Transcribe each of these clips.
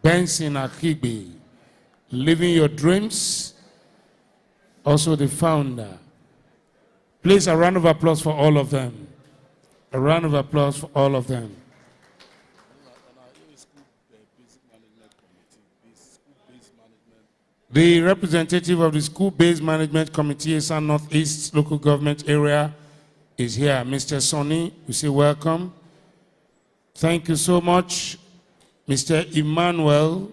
Benson Akigbe, Living Your Dreams, also the founder. Please, a round of applause for all of them. A round of applause for all of them. The representative of the School-Based Management Committee, Esan Northeast Local Government Area, is here. Mr. Sonny, we say welcome. Thank you so much. Mr. Emmanuel,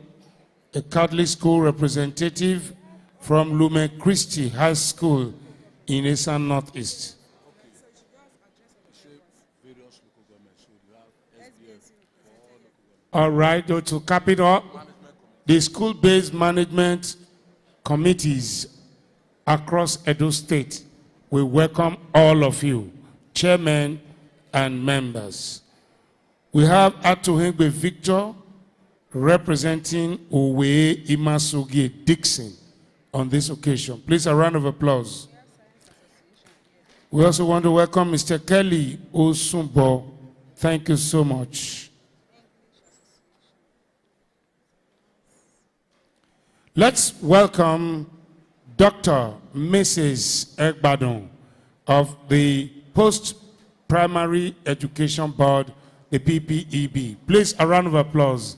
a Catholic school representative from Lume Christi High School in Esan Northeast. All right, to cap it up, the school-based management committees across Edo State, we welcome all of you, chairmen and members. We have Atohengbe Victor representing Owe Imasugi Dixon on this occasion. Please, a round of applause. We also want to welcome Mr. Kelly Osumbo. Thank you so much. Let's welcome Dr. Mrs. Egbadon of the Post-Primary Education Board, the PPEB. Please, a round of applause.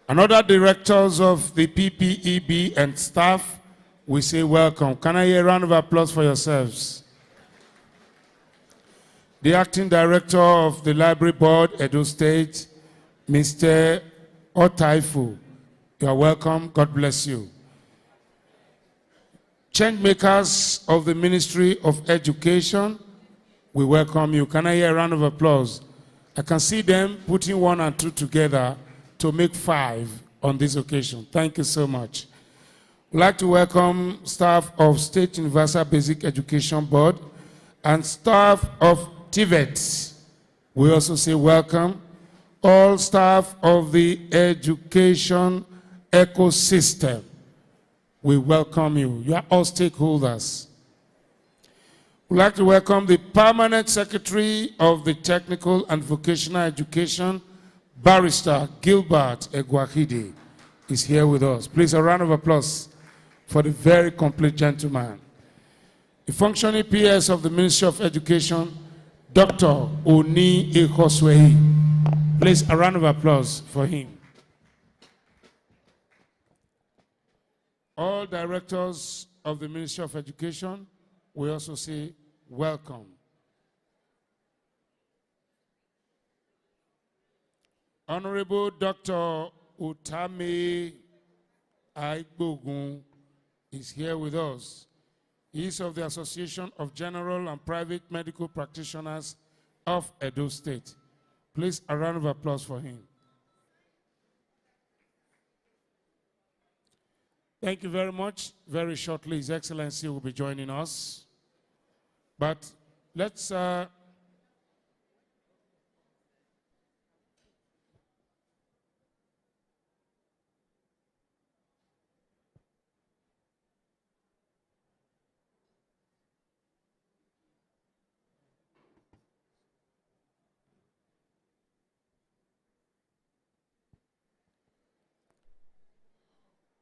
And other directors of the PPEB and staff, we say welcome. Can I hear a round of applause for yourselves? The acting director of the Library Board, Edo State, Mr. Otaifu, you are welcome. God bless you. Change makers of the Ministry of Education, we welcome you. Can I hear a round of applause? I can see them putting 1 and 2 together to make 5 on this occasion. Thank you so much. We'd like to welcome staff of State Universal Basic Education Board and staff of TVET. We also say welcome. All staff of the education ecosystem, we welcome you. You are all stakeholders. We'd like to welcome the Permanent Secretary of the Technical and Vocational Education, Barrister Gilbert Egwahide, is here with us. Please, a round of applause for the very complete gentleman. The functioning PS of the Ministry of Education, Dr. Oni Ekoswehi. Please, a round of applause for him. All directors of the Ministry of Education, we also say welcome. Honorable Dr. Utame Aigbogun is here with us. He is of the Association of General and Private Medical Practitioners of Edo State. Please, a round of applause for him. Thank you very much. Very shortly, His Excellency will be joining us. But let's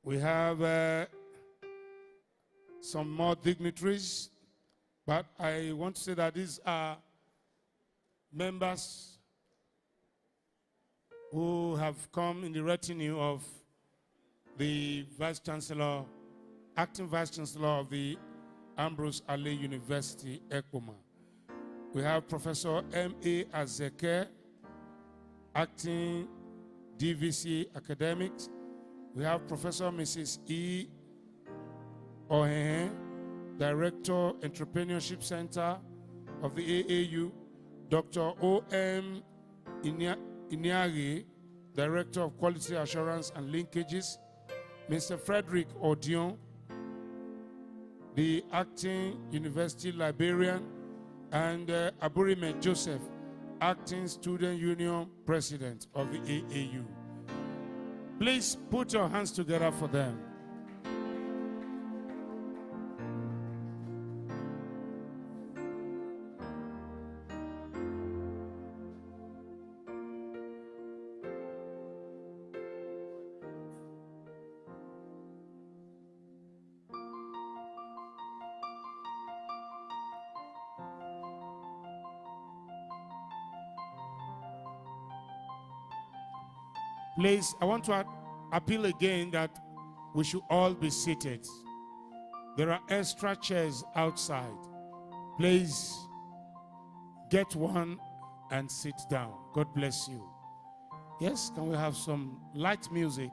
we have some more dignitaries, but I want to say that these are members who have come in the retinue of the Vice Chancellor, Acting Vice Chancellor of the Ambrose Ale University, Ekpoma. We have Professor M.A. Azeke, Acting DVC Academics. We have Professor Mrs. E. Ohen, Director, Entrepreneurship Center of the AAU. Dr. O.M. Inyari, Director of Quality Assurance and Linkages. Mr. Frederick Odion, the Acting University Librarian, and Aburime Joseph, Acting Student Union President of the AAU. Please put your hands together for them. Please, I want to appeal again that we should all be seated. There are extra chairs outside. Please get one and sit down. God bless you. Yes, can we have some light music?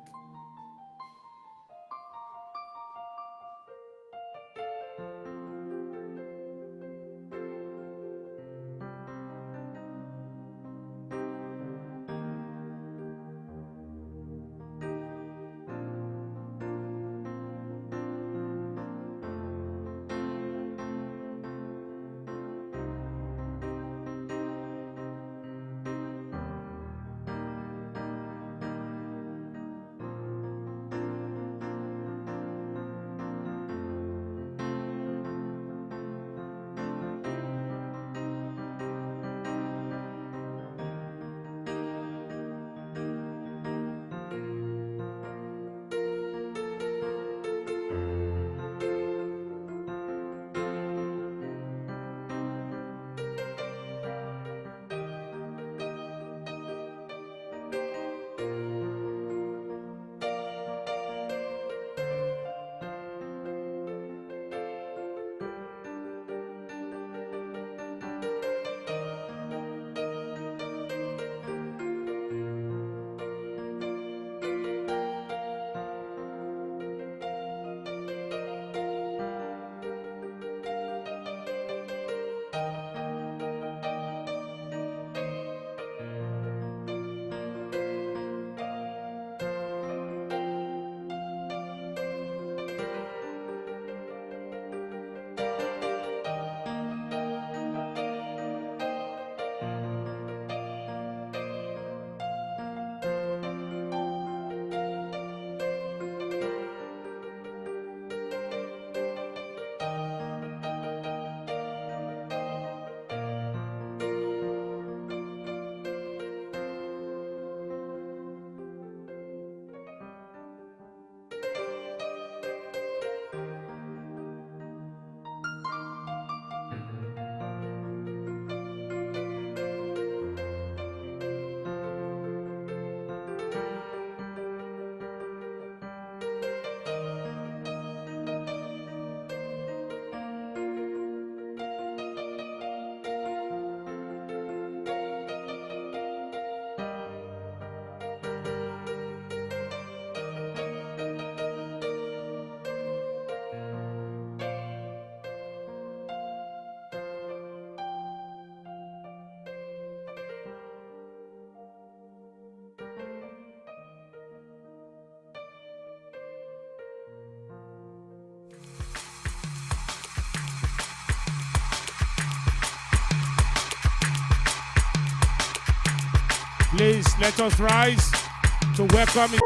Please let us rise to welcome.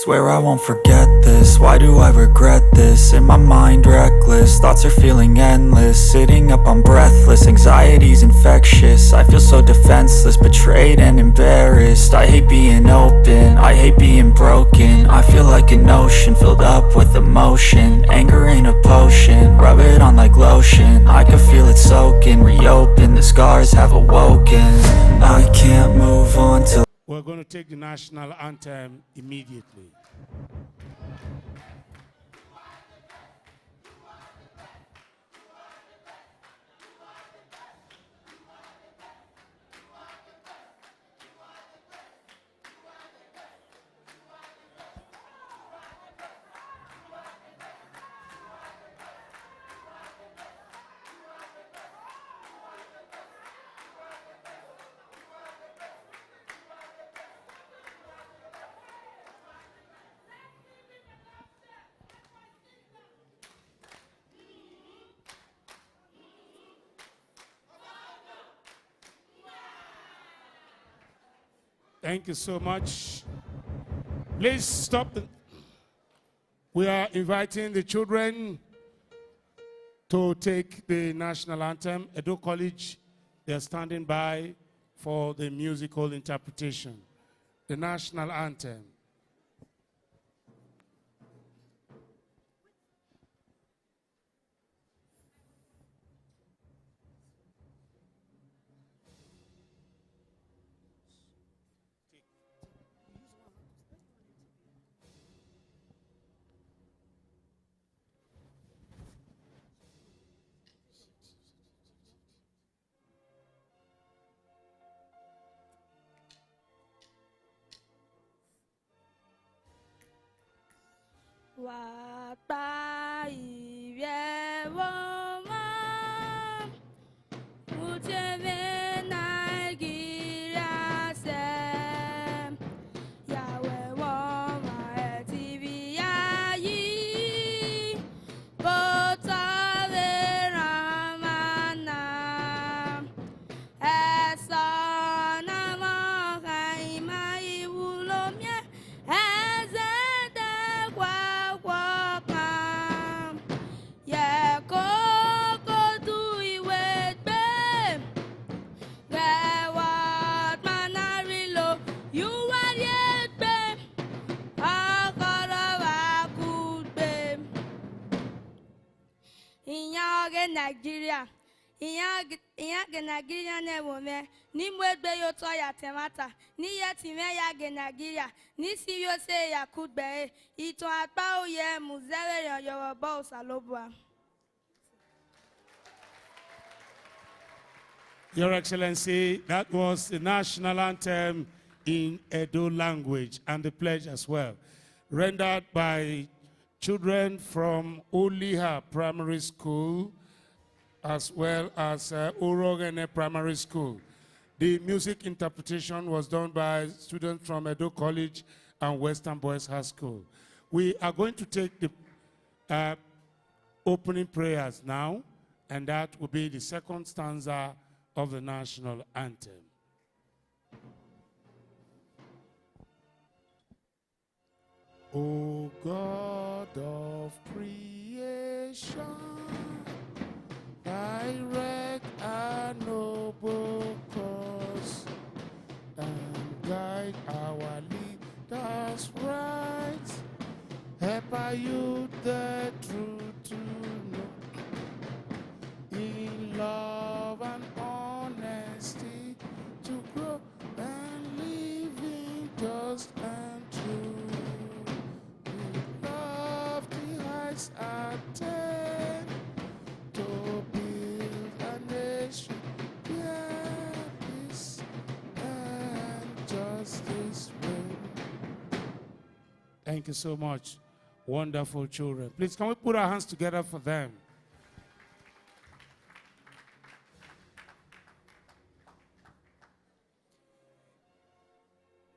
Swear I won't forget this, why do I regret this? In my mind reckless, thoughts are feeling endless. Sitting up, I'm breathless, anxiety's infectious. I feel so defenseless, betrayed and embarrassed. I hate being open, I hate being broken. I feel like an ocean filled up with emotion. Anger ain't a potion, rub it on like lotion. I can feel it soaking, reopen, the scars have awoken. I can't move on till We're going to take the national anthem immediately. Thank you so much. Please stop. We are inviting the children to take the national anthem. Edo College, they are standing by for the musical interpretation. The national anthem. Inya genagiria ne wome, ni mwedbe yoto ya temata, ni yetime ya genagiria, ni siyo se ya kudbe, ito atpa uye muzewe ya Yoruba usalobwa. Your Excellency, that was the national anthem in Edo language and the pledge as well, rendered by children from Oliha Primary School as well as Urogene Primary School. The music interpretation was done by students from Edo College and Western Boys High School. We are going to take the opening prayers now, and that will be the second stanza of the national anthem. O God of creation, direct our noble course and guide our leaders right. Help our youth the truth to know. In love and honesty to grow and live in just and true. We love the heights attain to build a nation where peace and justice reign. Thank you so much, wonderful children. Please, can we put our hands together for them?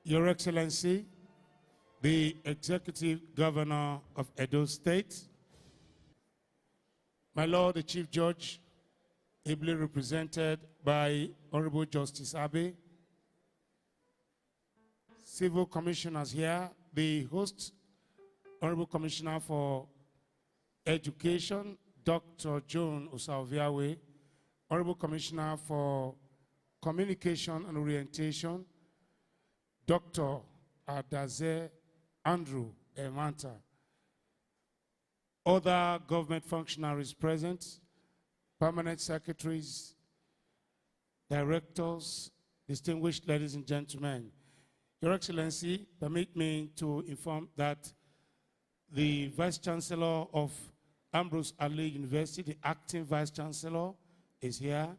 Your Excellency, the Executive Governor of Edo State, my Lord, the Chief Judge, ably represented by Honorable Justice Abe, Civil Commissioners here, the host, Honorable Commissioner for Education, Dr. Joan Osaoviawe, Honorable Commissioner for Communication and Orientation, Dr. Adaze Andrew Emanta. Other government functionaries present, permanent secretaries, directors, distinguished ladies and gentlemen. Your Excellency, permit me to inform that the Vice Chancellor of Ambrose Ali University, the acting Vice Chancellor, is here,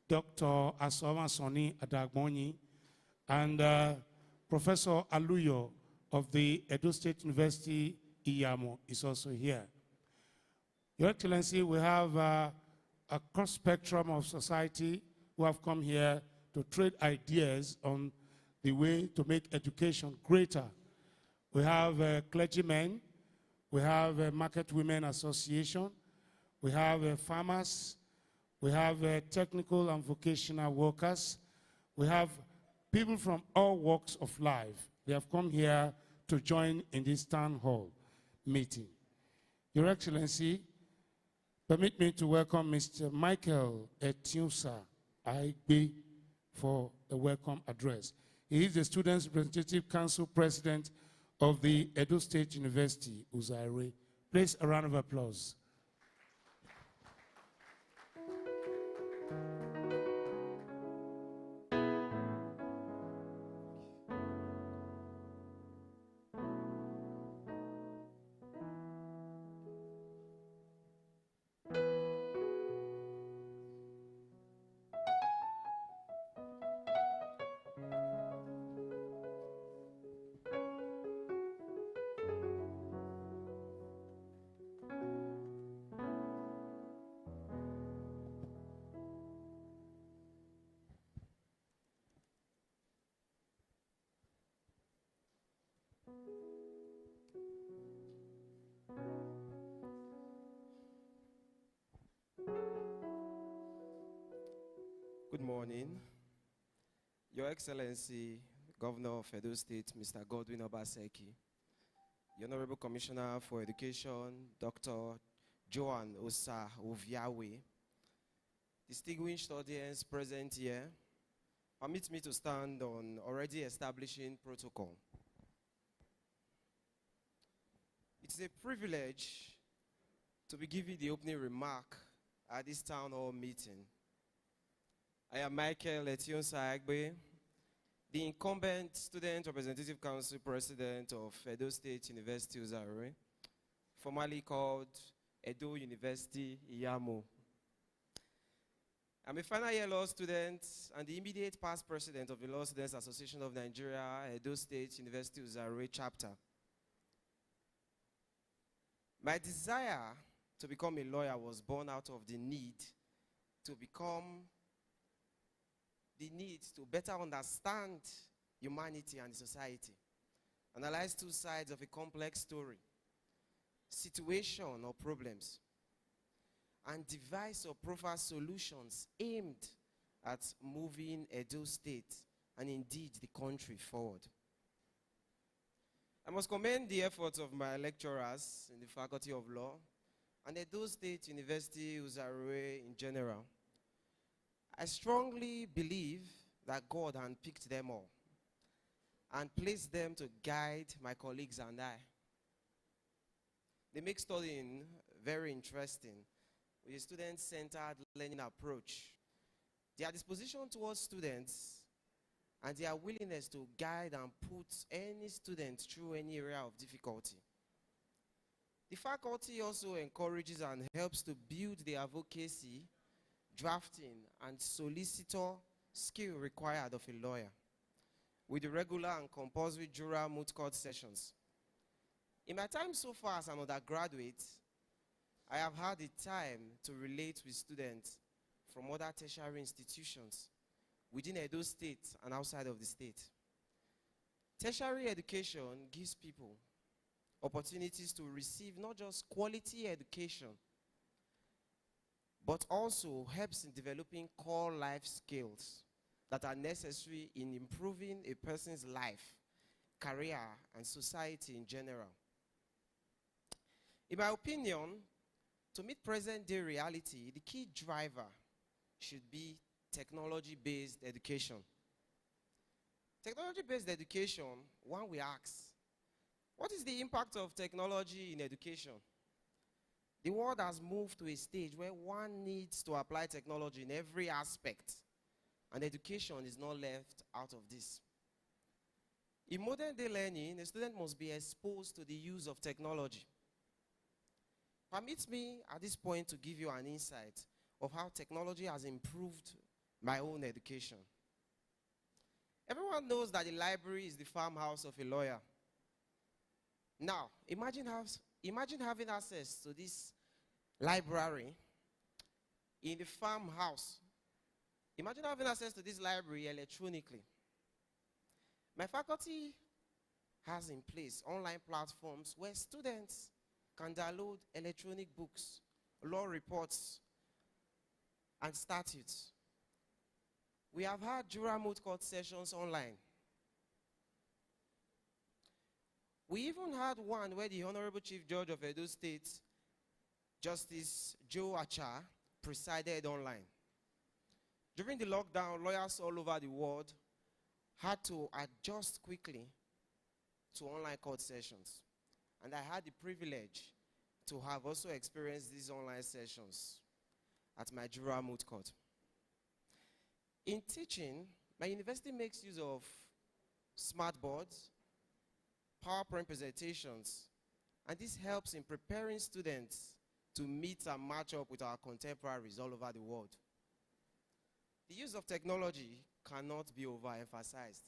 Dr. Asoma Soni Adagbonyi, and Professor Aluyo of the Edo State University, Iyamo, is also here. Your Excellency, we have a cross-spectrum of society who have come here to trade ideas on the way to make education greater. We have clergymen, we have a Market Women Association, we have farmers, we have technical and vocational workers, we have people from all walks of life. They have come here to join in this town hall meeting. Your Excellency, permit me to welcome Mr. Michael Etiusa Aigbe for the welcome address. He is the Students' Representative Council President of the Edo State University, Uzaire. Please, a round of applause. Good morning. Your Excellency, Governor of Edo State, Mr. Godwin Obaseki, the Honorable Commissioner for Education, Dr. Joan Osaoviawe, distinguished audience present here, permit me to stand on already establishing protocol. It is a privilege to be giving the opening remark at this town hall meeting I am Michael Etienne Saagbe, the incumbent Student Representative Council President of Edo State University, Uzare, formerly called Edo University, Iyamo. I'm a final year law student and the immediate past president of the Law Students Association of Nigeria, Edo State University, Uzare chapter. My desire to become a lawyer was born out of the need to better understand humanity and society, analyze two sides of a complex story, situation or problems, and devise or profile solutions aimed at moving Edo State and indeed the country forward. I must commend the efforts of my lecturers in the Faculty of Law and Edo State University, Uzare in general. I strongly believe that God handpicked them all and placed them to guide my colleagues and I. They make studying very interesting with a student-centered learning approach. Their disposition towards students and their willingness to guide and put any student through any area of difficulty. The faculty also encourages and helps to build the advocacy, drafting, and solicitor skill required of a lawyer with the regular and compulsory juror moot court sessions. In my time so far as an undergraduate, I have had the time to relate with students from other tertiary institutions within Edo State and outside of the state. Tertiary education gives people opportunities to receive not just quality education, but also helps in developing core life skills that are necessary in improving a person's life, career, and society in general. In my opinion, to meet present-day reality, the key driver should be technology-based education. Technology-based education, one will ask, what is the impact of technology in education? The world has moved to a stage where one needs to apply technology in every aspect, and education is not left out of this. In modern-day learning, a student must be exposed to the use of technology. Permit me at this point to give you an insight of how technology has improved my own education. Everyone knows that the library is the farmhouse of a lawyer. Now, imagine having access to this library in the farmhouse. Imagine having access to this library electronically. My faculty has in place online platforms where students can download electronic books, law reports, and statutes. We have had juror moot court sessions online. We even had one where the Honorable Chief Judge of Edo State, Justice Joe Acha, presided online. During the lockdown, lawyers all over the world had to adjust quickly to online court sessions. And I had the privilege to have also experienced these online sessions at my juror moot court. In teaching, my university makes use of smart boards, PowerPoint presentations, and this helps in preparing students to meet and match up with our contemporaries all over the world. The use of technology cannot be overemphasized.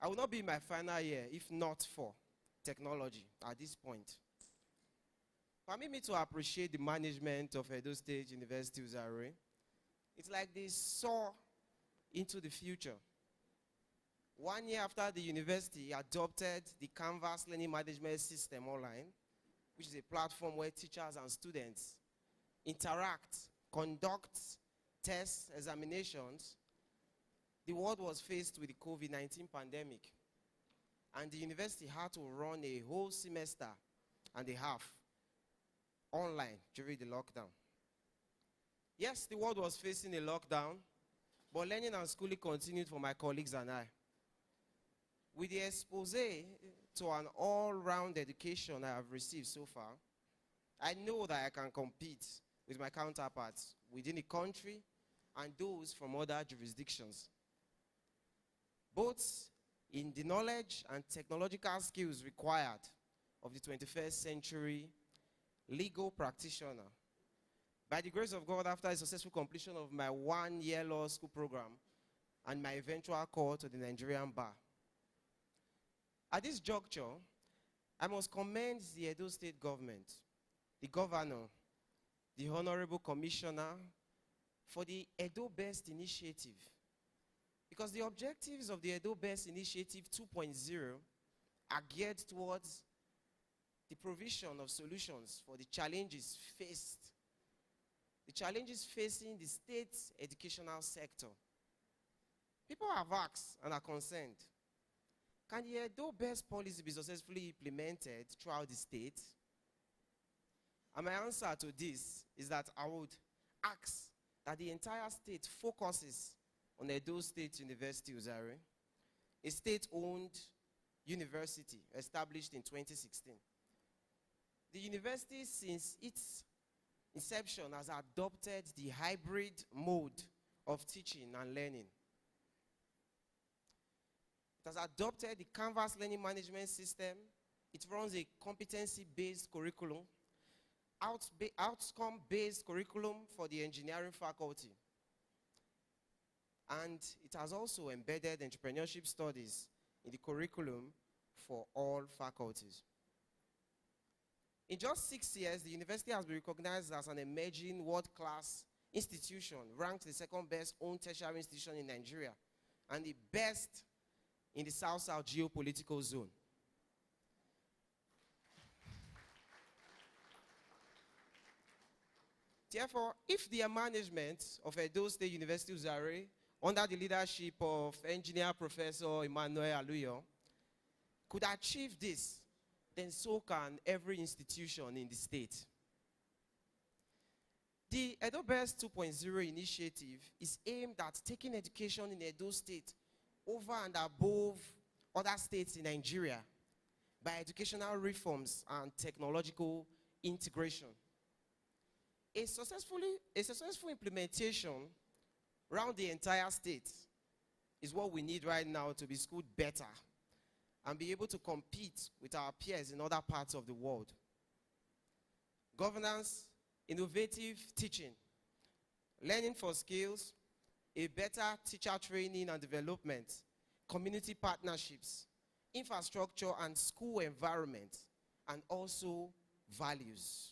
I will not be in my final year if not for technology at this point. Permit me to appreciate the management of Edo State University, Uzare. It's like they saw into the future. 1 year after the university adopted the Canvas Learning Management System online, which is a platform where teachers and students interact, conduct tests, examinations, the world was faced with the COVID-19 pandemic. And the university had to run a whole semester and a half online during the lockdown. Yes, the world was facing a lockdown, but learning and schooling continued for my colleagues and I. With the expose to an all-round education I have received so far, I know that I can compete with my counterparts within the country and those from other jurisdictions, both in the knowledge and technological skills required of the 21st century legal practitioner. By the grace of God, after a successful completion of my one-year law school program and my eventual call to the Nigerian bar. At this juncture, I must commend the Edo State government, the governor, the honorable commissioner for the Edo Best Initiative. Because the objectives of the Edo Best Initiative 2.0 are geared towards the provision of solutions for the challenges facing the state's educational sector. People have asked and are concerned, can the Edo Best policy be successfully implemented throughout the state? And my answer to this is that I would ask that the entire state focuses on Edo State University, Uzare, a state-owned university established in 2016. The university, since its inception, has adopted the hybrid mode of teaching and learning. It has adopted the Canvas learning management system. It runs a competency-based curriculum, outcome-based curriculum for the engineering faculty. And it has also embedded entrepreneurship studies in the curriculum for all faculties. In just 6 years, the university has been recognized as an emerging world-class institution, ranked the second best owned tertiary institution in Nigeria, and the best in the South-South geopolitical zone. Therefore, if the management of Edo State University, Uzare, under the leadership of Engineer Professor Emmanuel Aluyo, could achieve this, then so can every institution in the state. The Edo Best 2.0 initiative is aimed at taking education in Edo State over and above other states in Nigeria by educational reforms and technological integration. A successful implementation around the entire state is what we need right now to be schooled better and be able to compete with our peers in other parts of the world. Governance, innovative teaching, learning for skills, a better teacher training and development, community partnerships, infrastructure and school environment, and also values.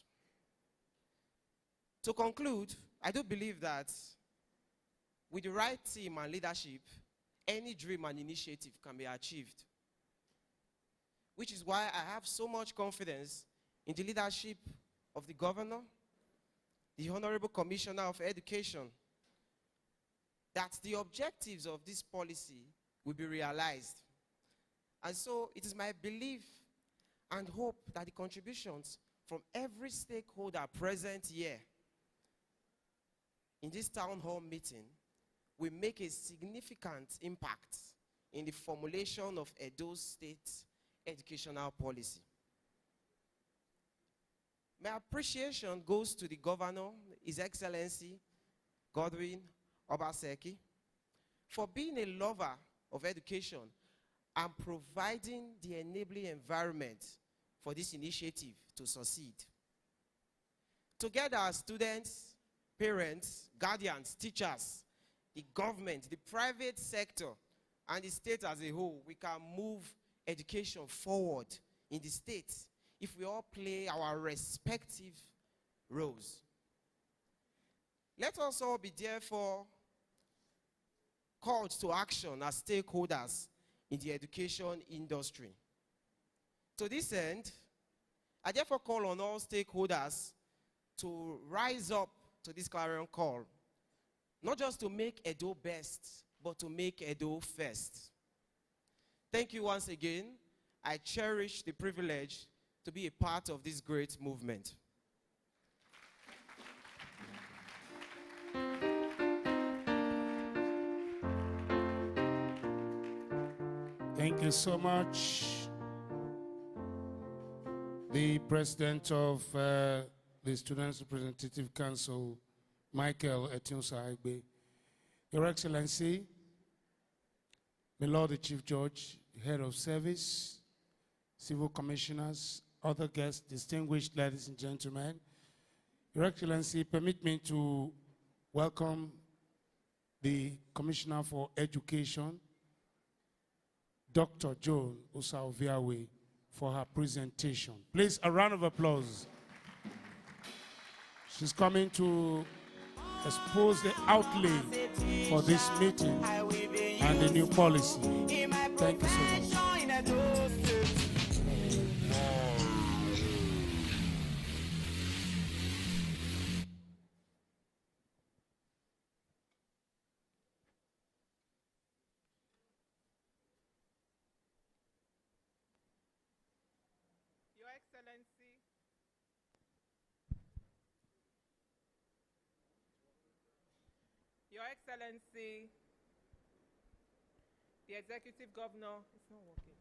To conclude, I do believe that with the right team and leadership, any dream and initiative can be achieved. Which is why I have so much confidence in the leadership of the governor, the Honorable Commissioner of Education, that the objectives of this policy will be realized. And so it is my belief and hope that the contributions from every stakeholder present here in this town hall meeting will make a significant impact in the formulation of Edo State educational policy. My appreciation goes to the governor, His Excellency Godwin Obaseki, for being a lover of education and providing the enabling environment for this initiative to succeed. Together as students, parents, guardians, teachers, the government, the private sector, and the state as a whole, we can move education forward in the state if we all play our respective roles. Let us all be therefore called to action as stakeholders in the education industry. To this end, I therefore call on all stakeholders to rise up to this clarion call, not just to make Edo best, but to make Edo first. Thank you once again. I cherish the privilege to be a part of this great movement. Thank you so much. The President of the Students' Representative Council, Michael Etionsa Egbe, Your Excellency, my Lord the Chief Judge, Head of Service, Civil Commissioners, other guests, distinguished ladies and gentlemen, Your Excellency, permit me to welcome the Commissioner for Education, Dr. Joan Usaoviawe, for her presentation. Please, a round of applause. She's coming to expose the outlay for this meeting and the new policy. Thank you so much. Your Excellency, the Executive Governor, it's not working.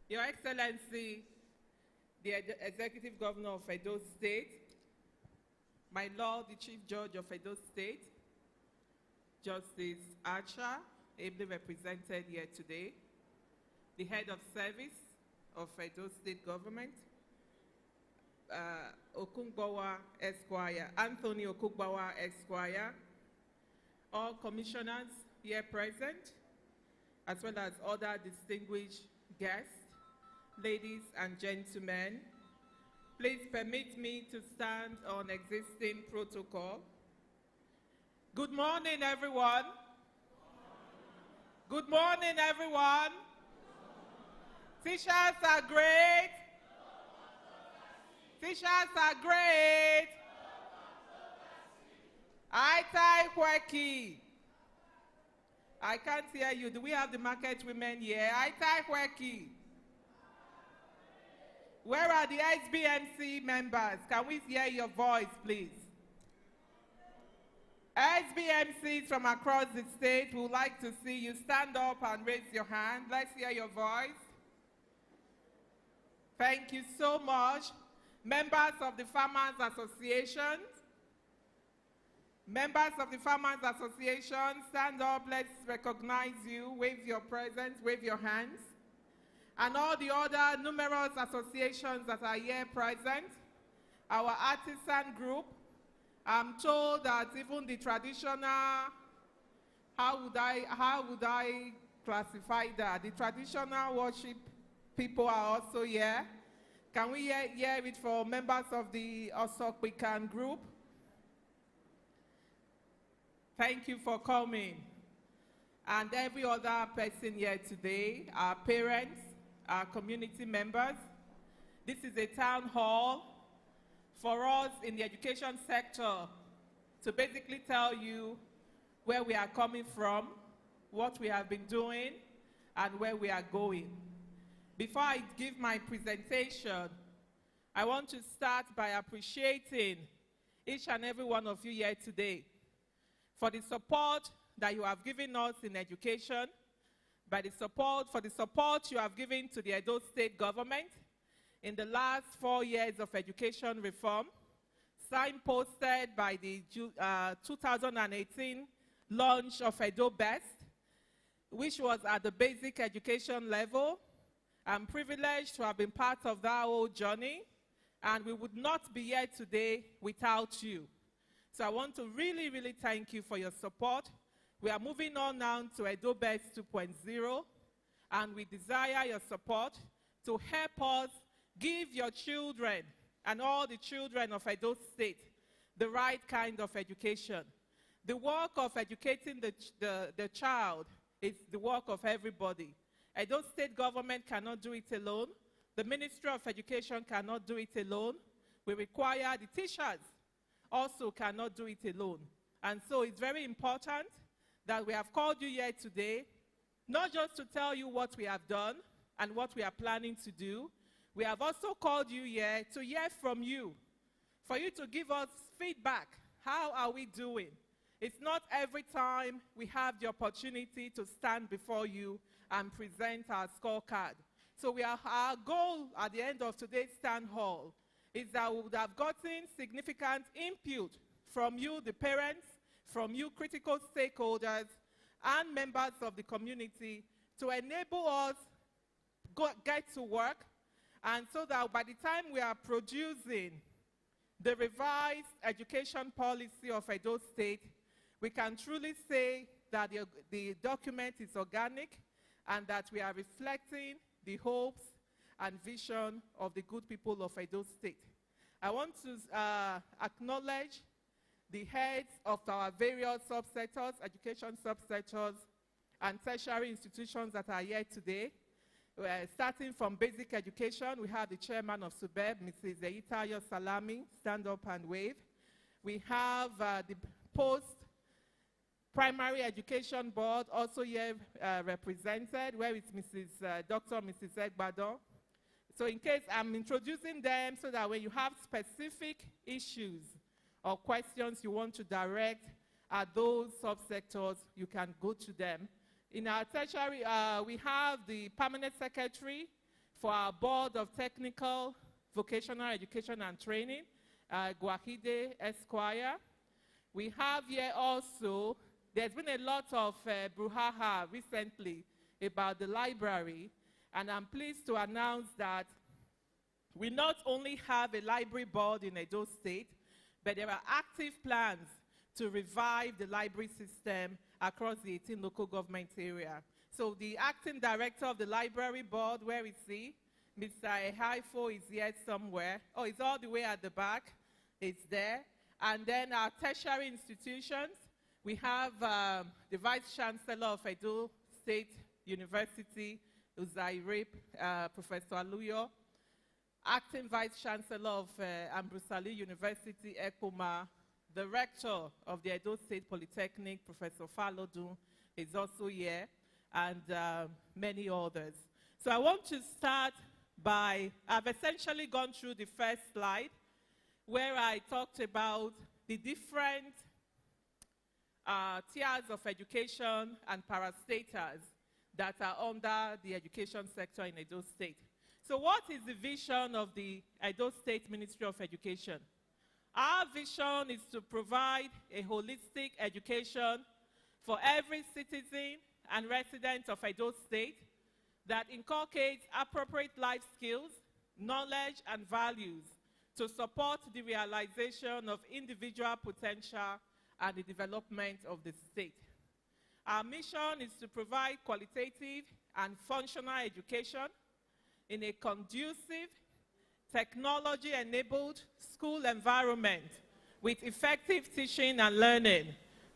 Your Excellency, the Executive Governor of Edo State, my Lord, the Chief Judge of Edo State, Justice Archer, ably represented here today, the Head of Service of Edo State Government, Okungbawa Esquire, Anthony Okungbawa Esquire, all commissioners here present, as well as other distinguished guests, ladies and gentlemen, please permit me to stand on existing protocol. Good morning, everyone. Good morning, everyone. Teachers are great. Teachers are great. Aitai Kweki. I can't hear you. Do we have the market women here? Aitai Kweki. Where are the SBMC members? Can we hear your voice, please? SBMCs from across the state, we would like to see you stand up and raise your hand. Let's hear your voice. Thank you so much. Members of the Farmers Association, stand up, let's recognize you, wave your presence, wave your hands. And all the other numerous associations that are here present, our artisan group, I'm told that even the traditional, how would I classify that? The traditional worship people are also here. Can we hear it for members of the Osokwikan group? Thank you for coming. And every other person here today, our parents, our community members. This is a town hall for us in the education sector to basically tell you where we are coming from, what we have been doing, and where we are going. Before I give my presentation, I want to start by appreciating each and every one of you here today for the support that you have given us in education, for the support you have given to the Edo State government in the last 4 years of education reform, signposted by the 2018 launch of Edo Best, which was at the basic education level. I'm privileged to have been part of that whole journey, and we would not be here today without you. So I want to really, really thank you for your support. We are moving on now to Edo Best 2.0, and we desire your support to help us give your children and all the children of Edo State the right kind of education. The work of educating the child is the work of everybody. Edo State government cannot do it alone. The Ministry of Education cannot do it alone. We require the teachers also cannot do it alone. And so it's very important that we have called you here today, not just to tell you what we have done and what we are planning to do. We have also called you here to hear from you, for you to give us feedback. How are we doing? It's not every time we have the opportunity to stand before you and present our scorecard. So our goal at the end of today's town hall is that we would have gotten significant input from you, the parents, from you, critical stakeholders, and members of the community to enable us get to work, and so that by the time we are producing the revised education policy of Edo State, we can truly say that the document is organic and that we are reflecting the hopes and vision of the good people of Edo State. I want to acknowledge the heads of our various subsectors, education subsectors, and tertiary institutions that are here today. Starting from basic education, we have the chairman of SUBEB, Mrs. Eitayo Salami, stand up and wave. We have the post-primary education board also here represented, where it's Dr. Mrs. Egbadon. So in case I'm introducing them so that when you have specific issues or questions you want to direct at those subsectors, you can go to them. In our tertiary, we have the permanent secretary for our Board of Technical, Vocational Education and Training, Guahide Esquire. We have here also, there's been a lot of brouhaha recently about the library, and I'm pleased to announce that we not only have a library board in Edo State, but there are active plans to revive the library system across the 18 local government area. So the acting director of the library board, where is he? Mr. Ehaifo is here somewhere. Oh, it's all the way at the back. It's there. And then our tertiary institutions, we have the Vice Chancellor of Edo State University, Uzairep, Professor Aluyo, acting Vice Chancellor of Ambrosali University, Ekoma, the rector of the Edo State Polytechnic, Professor Falodun, is also here, and many others. So I want to start by, I've essentially gone through the first slide, where I talked about the different tiers of education and parastatals that are under the education sector in Edo State. So what is the vision of the Edo State Ministry of Education? Our vision is to provide a holistic education for every citizen and resident of Edo State that inculcates appropriate life skills, knowledge, and values to support the realization of individual potential and the development of the state. Our mission is to provide qualitative and functional education in a conducive, technology-enabled school environment with effective teaching and learning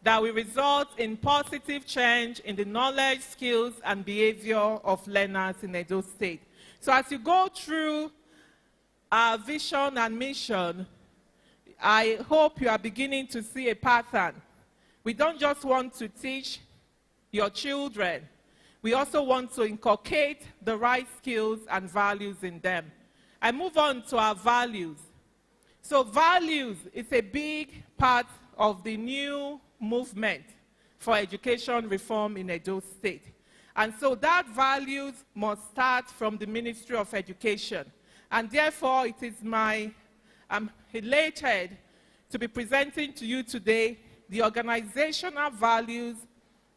that will result in positive change in the knowledge, skills, and behavior of learners in Edo State. So as you go through our vision and mission, I hope you are beginning to see a pattern. We don't just want to teach your children. We also want to inculcate the right skills and values in them. I move on to our values. So values is a big part of the new movement for education reform in Edo State. And so that values must start from the Ministry of Education. And therefore, it is I'm elated to be presenting to you today the organizational values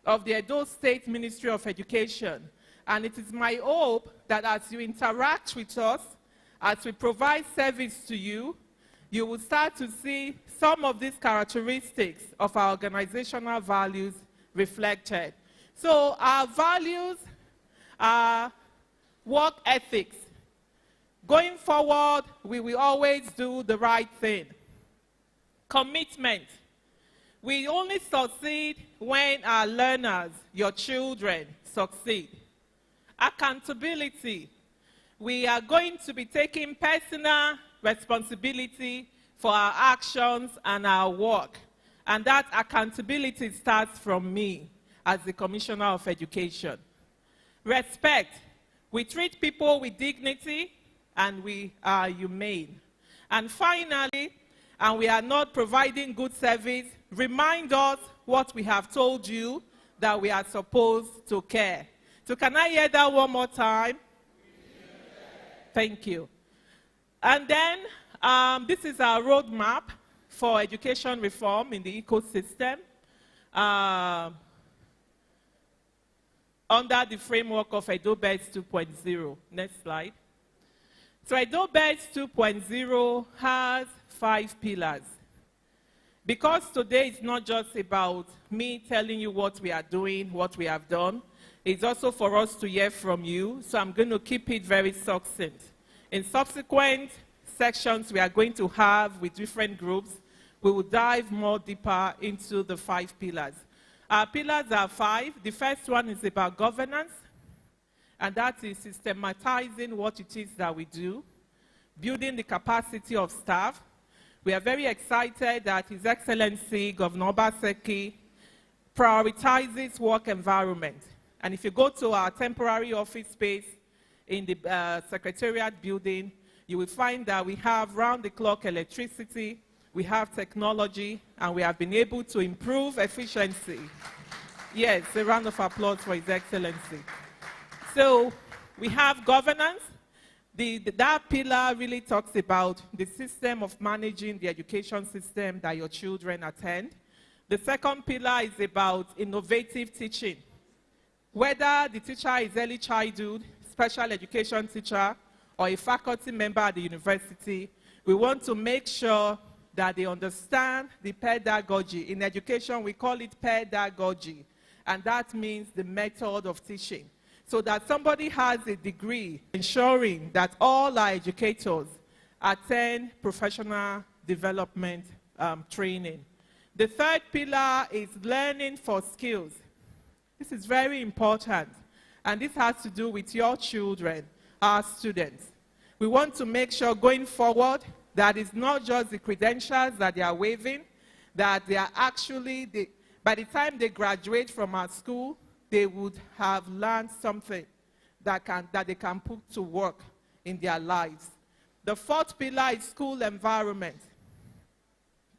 of the Edo State Ministry of Education. And it is my hope that as you interact with us, as we provide service to you, you will start to see some of these characteristics of our organizational values reflected. So our values are work ethics. Going forward, we will always do the right thing. Commitment. We only succeed when our learners, your children, succeed. Accountability. We are going to be taking personal responsibility for our actions and our work. And that accountability starts from me as the Commissioner of Education. Respect. We treat people with dignity and we are humane. And finally, and we are not providing good service, remind us what we have told you, that we are supposed to care. So can I hear that one more time? Thank you. And then This is our roadmap for education reform in the ecosystem under the framework of Edo State 2.0. Next slide. So Edo State 2.0 has 5 pillars. Because today is not just about me telling you what we are doing, what we have done, it's also for us to hear from you, so I'm going to keep it very succinct. In subsequent sections we are going to have with different groups, we will dive more deeper into the 5 pillars. Our pillars are 5. The first one is about governance, and that is systematizing what it is that we do, building the capacity of staff. We are very excited that His Excellency Governor Obaseki prioritizes work environment. And if you go to our temporary office space in the Secretariat building, you will find that we have round-the-clock electricity, we have technology, and we have been able to improve efficiency. Yes, a round of applause for His Excellency. So we have governance. That pillar really talks about the system of managing the education system that your children attend. The second pillar is about innovative teaching. Whether the teacher is early childhood, special education teacher, or a faculty member at the university, we want to make sure that they understand the pedagogy. In education, we call it pedagogy, and that means the method of teaching. So that somebody has a degree, ensuring that all our educators attend professional development training. The third pillar is learning for skills. This is very important, and this has to do with your children, our students. We want to make sure going forward that it's not just the credentials that they are waiving, that they are actually, by the time they graduate from our school, they would have learned something that they can put to work in their lives. The fourth pillar is school environment.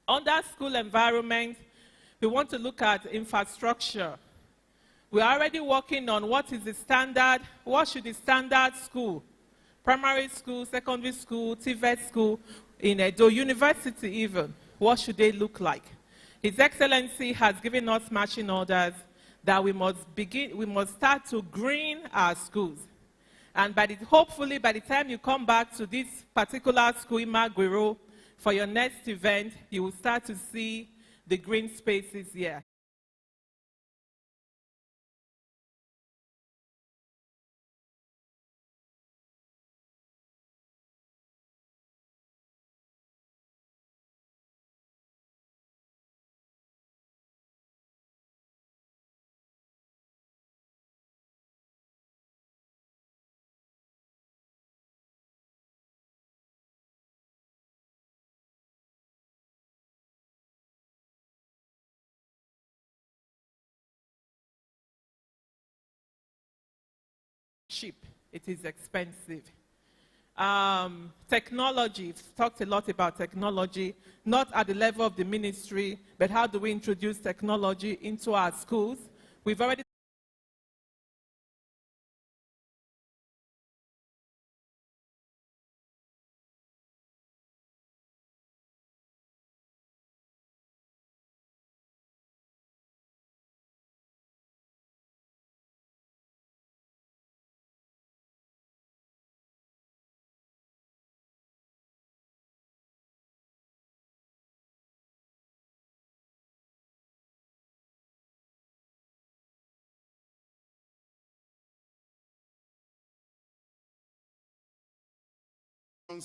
Under school environment, we want to look at infrastructure. We are already working on what is the standard, what should the standard school, primary school, secondary school, TVET school, in Edo University even, what should they look like? His Excellency has given us marching orders that we must start to green our schools. And hopefully by the time you come back to this particular school, Imagwiro, for your next event, you will start to see the green spaces here. Cheap. It is expensive. Technology, we've talked a lot about technology, not at the level of the ministry, but how do we introduce technology into our schools? We've already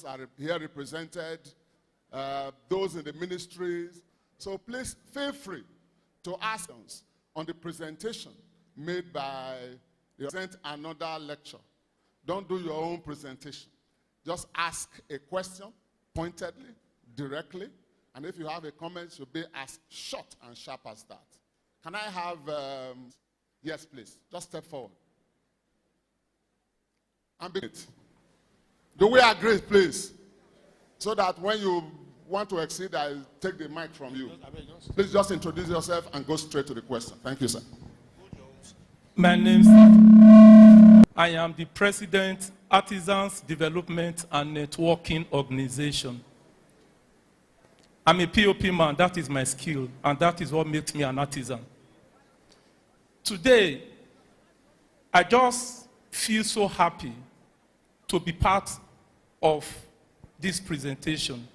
are here represented, those in the ministries. So please feel free to ask us on the presentation made by present another lecture. Don't do your own presentation. Just ask a question pointedly, directly, and if you have a comment, it should be as short and sharp as that. Can I have, yes please, just step forward. And begin it. Do we agree, please? So that when you want to exceed, I take the mic from you. Please just introduce yourself and go straight to the question. Thank you, sir. My name is, I am the President, Artisans Development and Networking Organization. I'm a POP man, that is my skill, and that is what makes me an artisan. Today, I just feel so happy to be part of this presentation.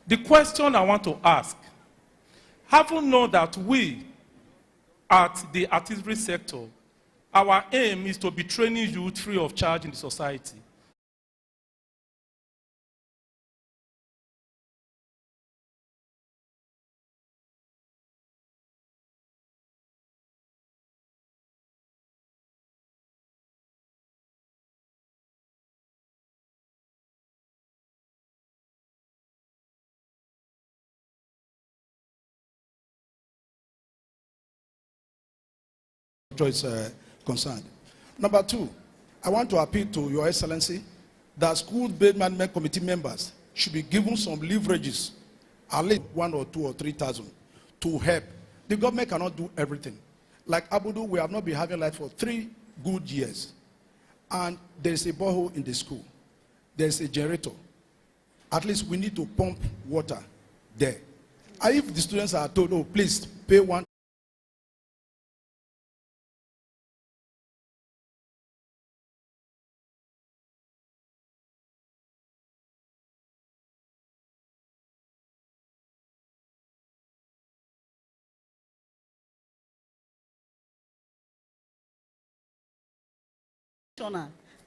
The question I want to ask, have you known that we at the artistry sector, our aim is to be training youth free of charge in the society. Is concerned. Number two, I want to appeal to Your Excellency that school-based management committee members should be given some leverages, at least 1 or 2 or 3,000, to help. The government cannot do everything. Like Abudu, we have not been having light for 3 good years. And there's a borehole in the school. There's a generator. At least we need to pump water there. And if the students are told, oh, please pay one,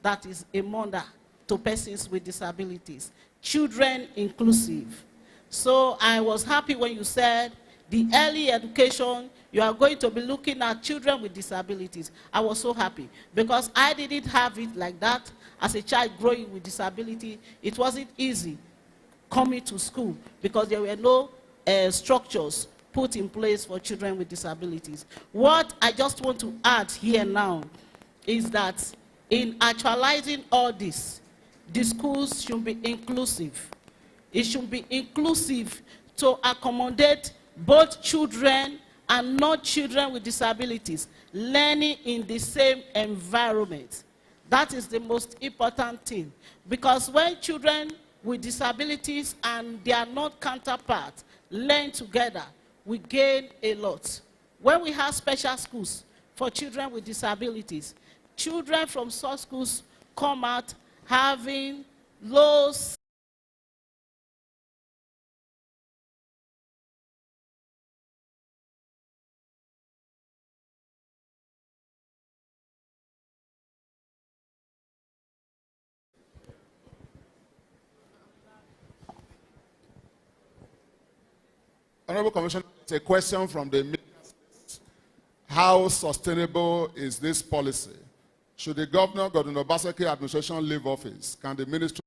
that is a mother to persons with disabilities, children inclusive. So I was happy when you said the early education, you are going to be looking at children with disabilities. I was so happy because I didn't have it like that as a child growing with disability. It wasn't easy coming to school because there were no structures put in place for children with disabilities. What I just want to add here now is that in actualizing all this, the schools should be inclusive. It should be inclusive to accommodate both children and non-children with disabilities learning in the same environment. That is the most important thing. Because when children with disabilities and their non-counterparts learn together, we gain a lot. When we have special schools for children with disabilities, children from such schools come out having low Honorable Commissioner, it's a question from the media. How sustainable is this policy? Should the Governor, Godwin Obaseki administration leave office? Can the ministry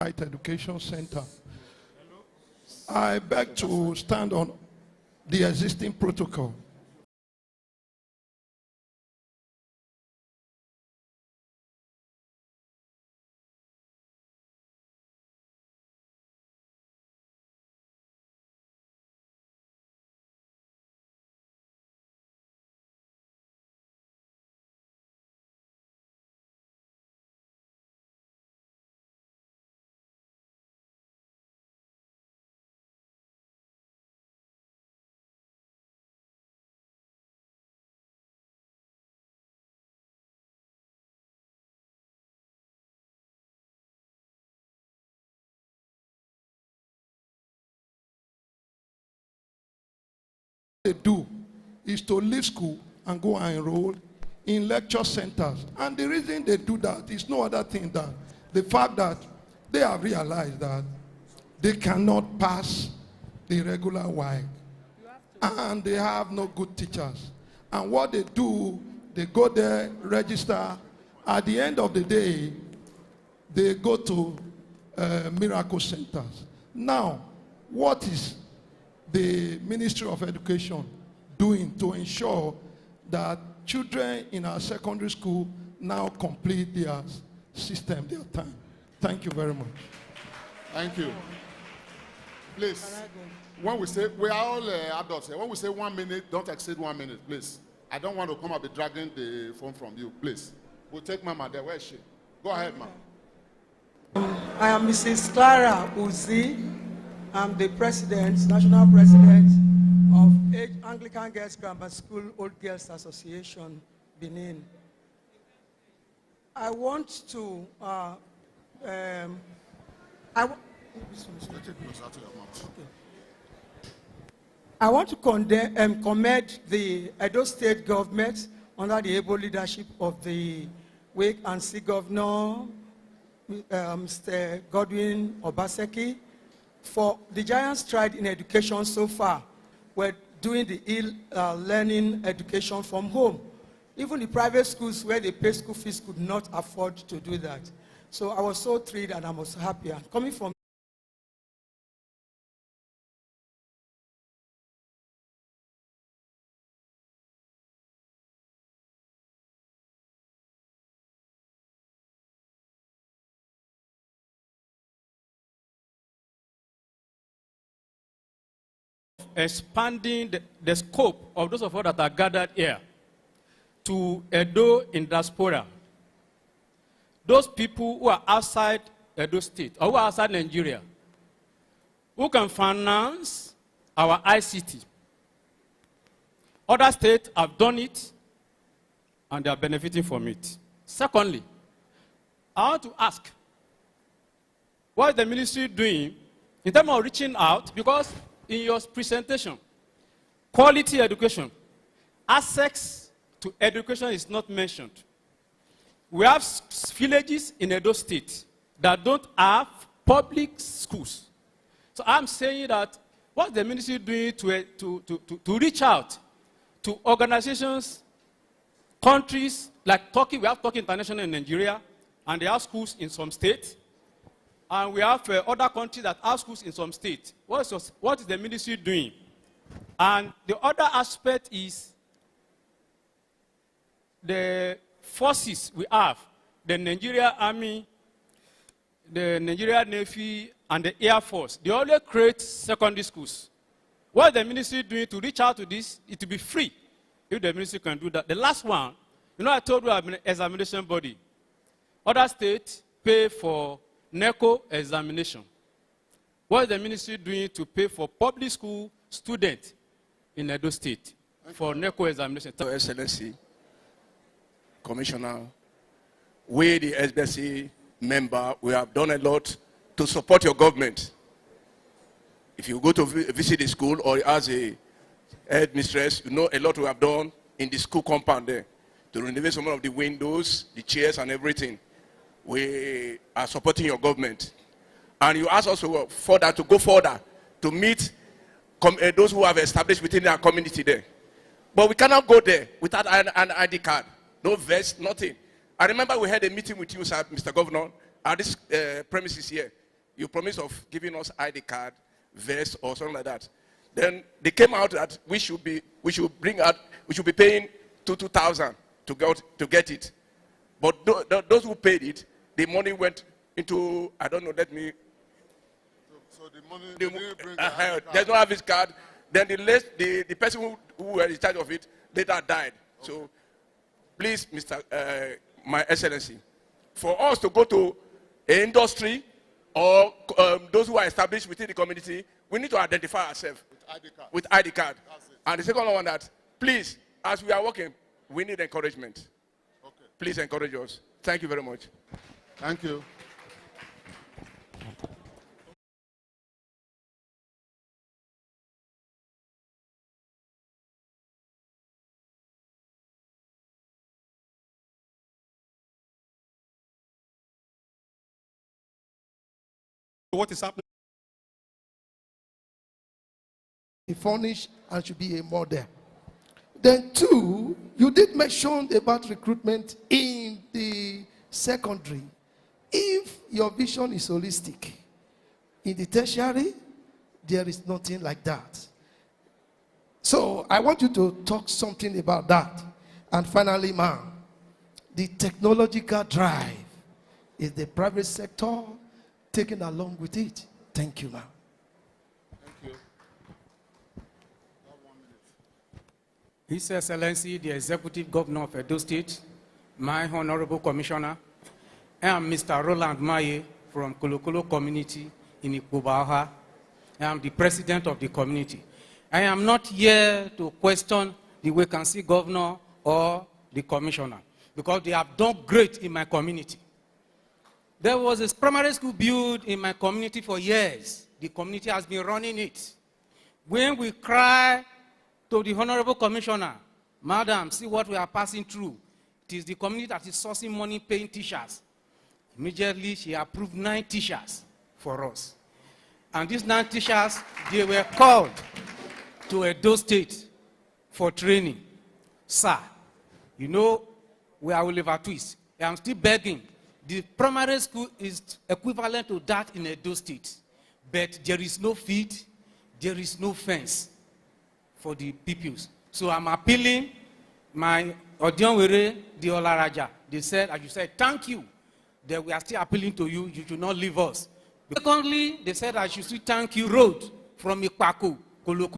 Education Center. I beg to stand on the existing protocol. They do is to leave school and go and enroll in lecture centers. And the reason they do that is no other thing than the fact that they have realized that they cannot pass the regular WAEC. And they have no good teachers. And what they do, they go there, register. At the end of the day, they go to miracle centers. Now, what is the Ministry of Education doing to ensure that children in our secondary school now complete their system, their time? Thank you very much. Thank you. Please, when we say, we are all adults here, when we say 1 minute, don't exceed 1 minute, please. I don't want to come and be dragging the phone from you, please. We'll take Mama there. Where is she? Go ahead, ma'am. I am Mrs. Clara Uzi. I'm the president, national president of Anglican Girls Grammar School Old Girls Association, Benin. I want to, I want to commend the Edo State government under the able leadership of the Wake and See Governor, Mr. Godwin Obaseki, for the giant stride in education so far. We're doing the e-learning education from home. Even the private schools where they pay school fees could not afford to do that. So I was so thrilled and I was happy. And coming from expanding the scope of those of us that are gathered here to Edo in diaspora. Those people who are outside Edo State or who are outside Nigeria, who can finance our ICT. Other states have done it and they are benefiting from it. Secondly, I want to ask, what is the ministry doing in terms of reaching out? Because in your presentation, quality education, access to education is not mentioned. We have villages in Edo State that don't have public schools. So I'm saying that what the ministry is doing to reach out to organizations, countries like Turkey. We have Turkey International in Nigeria, and they have schools in some states. And we have other countries that have schools in some states. What is the ministry doing? And the other aspect is the forces we have, the Nigerian Army, the Nigerian Navy, and the Air Force. They always create secondary schools. What is the ministry doing to reach out to this? It will be free if the ministry can do that. The last one, I told you I'm an examination body. Other states pay for NECO examination. What is the ministry doing to pay for public school students in Edo State for NECO examination? Your Excellency, Commissioner, we, the SBC member, we have done a lot to support your government. If you go to visit the school or as a headmistress, you know a lot we have done in the school compound there to renovate some of the windows, the chairs, and everything. We are supporting your government. And you ask us to go further to meet those who have established within our community there. But we cannot go there without an ID card. No vest, nothing. I remember we had a meeting with you, sir, Mr. Governor, at this premises here. You promised of giving us ID card, vest, or something like that. Then they came out that we should be paying 2,000 to get it. But those who paid it, the money went into, I don't know, let me. So the money, there's no service card. Then the person who was in charge of it later died. Okay. So please, my Excellency, for us to go to industry or those who are established within the community, we need to identify ourselves with ID card. And the second one that, please, as we are working, we need encouragement. Okay. Please encourage us. Thank you very much. Thank you. What is happening? Be furnished and should be a model. Then two, you did mention about recruitment in the secondary. If your vision is holistic, in the tertiary, there is nothing like that. So I want you to talk something about that. And finally, ma'am, the technological drive is the private sector taken along with it. Thank you, ma'am. Thank you. His Excellency, the Executive Governor of Edo State, my Honorable Commissioner, I am Mr. Roland Maye from Kolokolo community in Ikubaha. I am the president of the community. I am not here to question the vacancy governor or the commissioner because they have done great in my community. There was a primary school built in my community for years. The community has been running it. When we cry to the Honorable Commissioner, Madam, see what we are passing through. It is the community that is sourcing money, paying teachers. Immediately, she approved 9 teachers for us. And these 9 teachers, they were called to Edo State for training. Sir, you know, we are Oliver Twist. I am still begging. The primary school is equivalent to that in Edo State. But there is no feed, there is no fence for the pupils. So I'm appealing my Odionwere, the Olaraja. They said, as you said, thank you. That we are still appealing to you, you should not leave us. Secondly, they said I should still thank you road from Ikpaku, Koloko.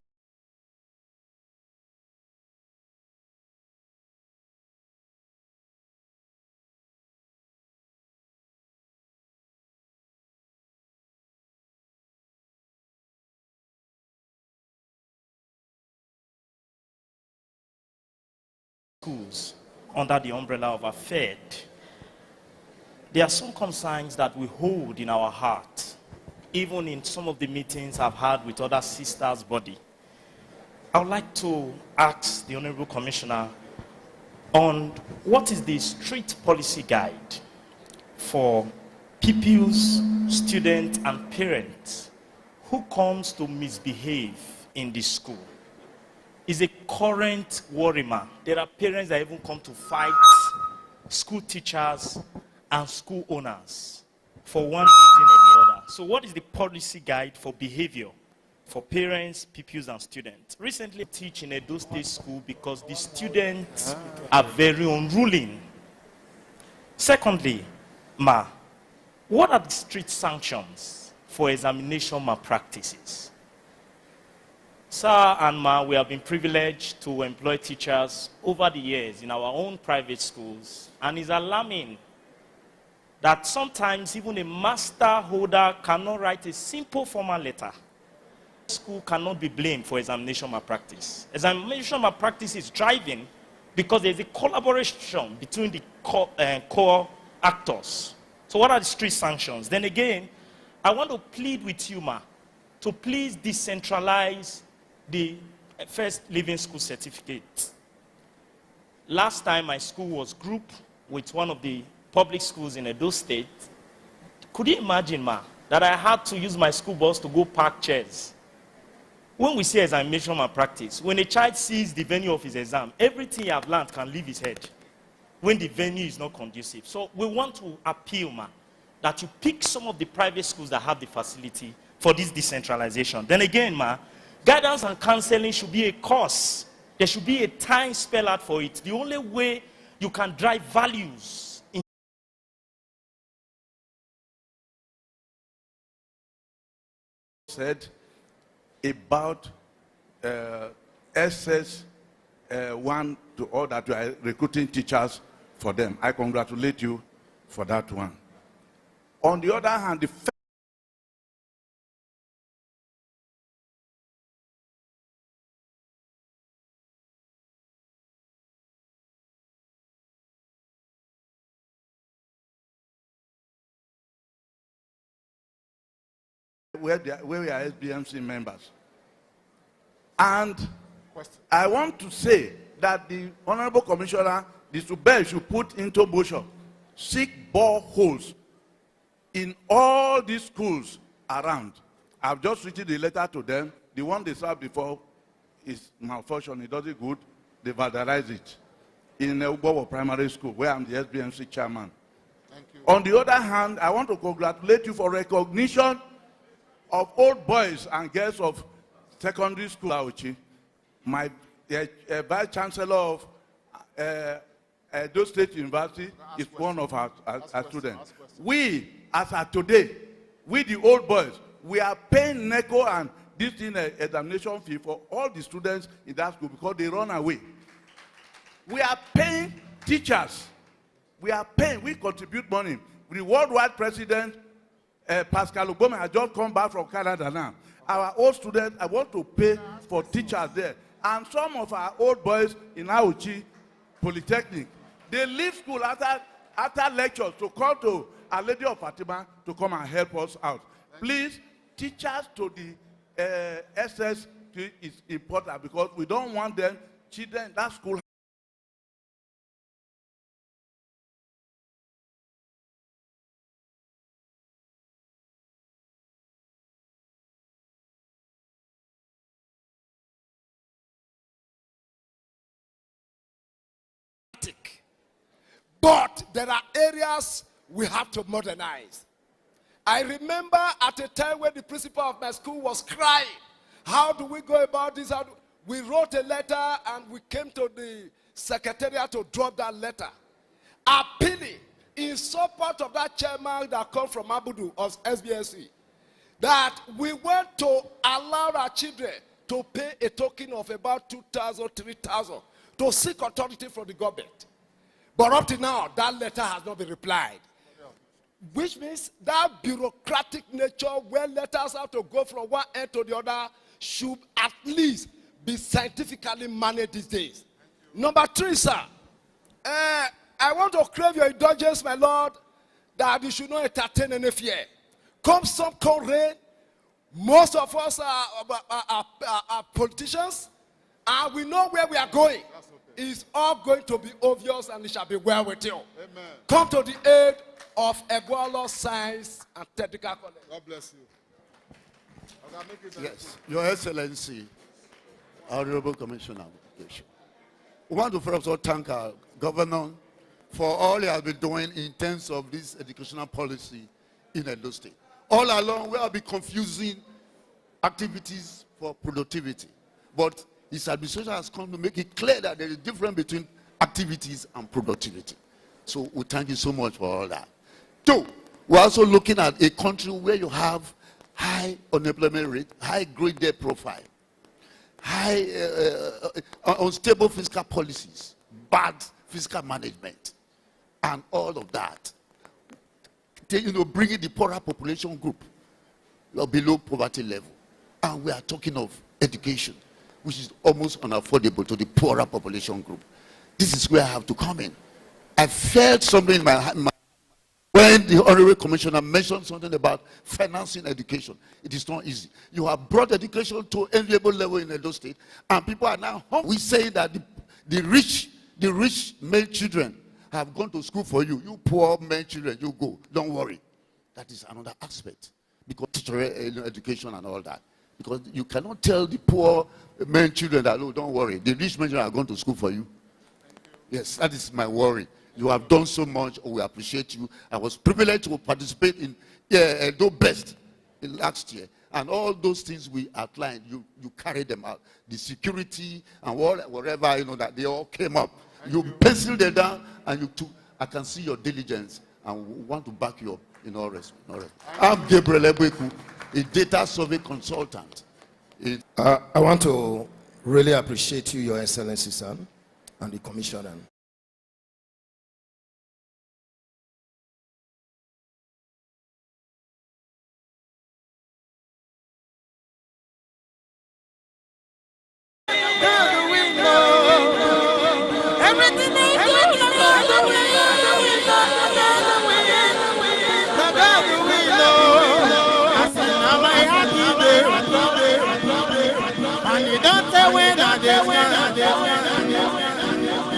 Schools under the umbrella of AFED. There are some concerns that we hold in our heart, even in some of the meetings I've had with other sisters' body. I would like to ask the Honorable Commissioner on what is the street policy guide for pupils, students, and parents who comes to misbehave in the school. Is a current worry, ma. There are parents that even come to fight school teachers and school owners for one reason or the other. So what is the policy guide for behavior for parents, pupils, and students? Recently, I teach in Edo State School because the students are very unruly. Secondly, ma, what are the strict sanctions for examination malpractices? Sir and ma, we have been privileged to employ teachers over the years in our own private schools, and it's alarming that sometimes even a master holder cannot write a simple formal letter. School cannot be blamed for examination malpractice. Examination malpractice is driving because there's a collaboration between the core actors. So what are the strict sanctions? Then again, I want to plead with you, ma, to please decentralize the first living school certificate. Last time my school was grouped with one of the public schools in Edo State. Could you imagine, ma, that I had to use my school bus to go park chairs? When we say examination malpractice, when a child sees the venue of his exam, everything he has learned can leave his head when the venue is not conducive. So we want to appeal, ma, that you pick some of the private schools that have the facility for this decentralization. Then again, ma, guidance and counseling should be a course. There should be a time spelled out for it. The only way you can drive values said about SS1 to all that you are recruiting teachers for them. I congratulate you for that one. On the other hand, the where we are SBMC members. And I want to say that the Honorable Commissioner, the Subel, should put into motion 6 boreholes in all these schools around. I've just written the letter to them. The one they saw before is malfunction. It does it good. They vandalize it. In Ubowo Primary School, where I'm the SBMC chairman. Thank you. On the other hand, I want to congratulate you for recognition of old boys and girls of secondary school, Auchi. my Vice Chancellor of Edo State University is one of our students. We, as of today, we the old boys, we are paying NECO and this examination fee for all the students in that school because they run away. We are paying teachers. We are paying, we contribute money. The worldwide president, Pascal Obama, has just come back from Canada now. Our old students, I want to pay for teachers there. And some of our old boys in Auchi Polytechnic, they leave school after lectures to come to Our Lady of Fatima to come and help us out. Please, teachers to the SS is important because we don't want them, children, that school. But there are areas we have to modernize. I remember at a time when the principal of my school was crying, how do we go about this? We wrote a letter and we came to the secretariat to drop that letter, appealing in support of that chairman that come from Abudu of SBSC, that we want to allow our children to pay a token of about 2,000, 3,000 to seek authority from the government. But up to now, that letter has not been replied. Which means that bureaucratic nature where letters have to go from one end to the other should at least be scientifically managed these days. Number 3, sir. I want to crave your indulgence, my Lord, that you should not entertain any fear. Come sun, come rain, most of us are politicians, and we know where we are going. It's all going to be obvious and it shall be well with you. Amen. Come to the aid of Egualo Science and Technical College. God bless you. Yes, Your Excellency, Honorable Commissioner of Education. We want to first of all thank our governor for all he has been doing in terms of this educational policy in Edo State. All along, we have been confusing activities for productivity. But his administration has come to make it clear that there is a difference between activities and productivity. So we thank you so much for all that. 2, we're also looking at a country where you have high unemployment rate, high grade debt profile, high unstable fiscal policies, bad fiscal management, and all of that. Bringing the poorer population group below poverty level. And we are talking of education, which is almost unaffordable to the poorer population group. This is where I have to come in. I felt something in my when the Honorable Commissioner mentioned something about financing education. It is not easy. You have brought education to an enviable level in Edo State, and people are now hungry. We say that the rich male children have gone to school for you. You poor male children, you go. Don't worry. That is another aspect. Because teacher education and all that. Because you cannot tell the poor men children that, oh, don't worry, the rich men are going to school for you. Yes, that is my worry. You have done so much. We appreciate you. I was privileged to participate in Edo Best in last year. And all those things we outlined, you carried them out. The security and whatever, that they all came up. You penciled them down and you took. I can see your diligence and want to back you up in all respect. I'm Gabriel Ebeku, a data survey consultant. I want to really appreciate you, Your Excellency, sir, and the Commissioner.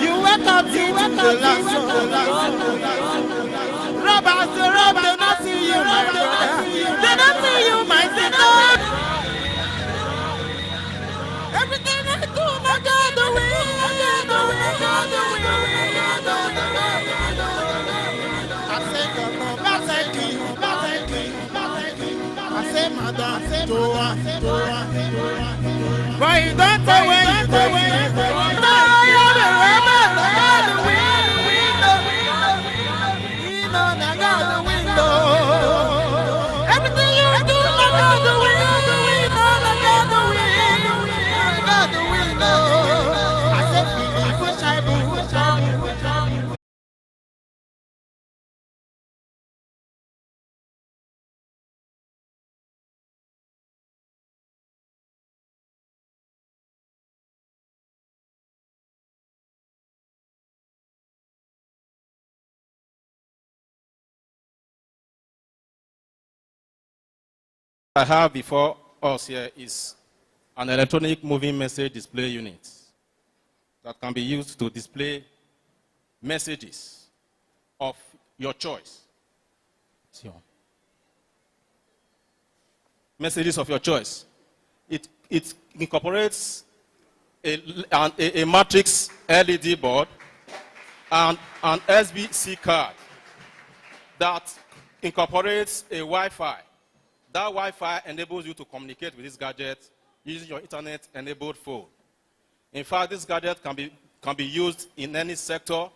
You wake up to the last robbers, the rob, they not see you, my brother. They not see you, my sister. Everything I do, I got the way. I say, madam, Boy, you don't tell where you go. I have before us here is an electronic moving message display unit that can be used to display messages of your choice. Messages of your choice. It incorporates a matrix LED board and an SBC card that incorporates a Wi-Fi. That Wi-Fi enables you to communicate with this gadget using your internet-enabled phone. In fact, this gadget can be used in any sector,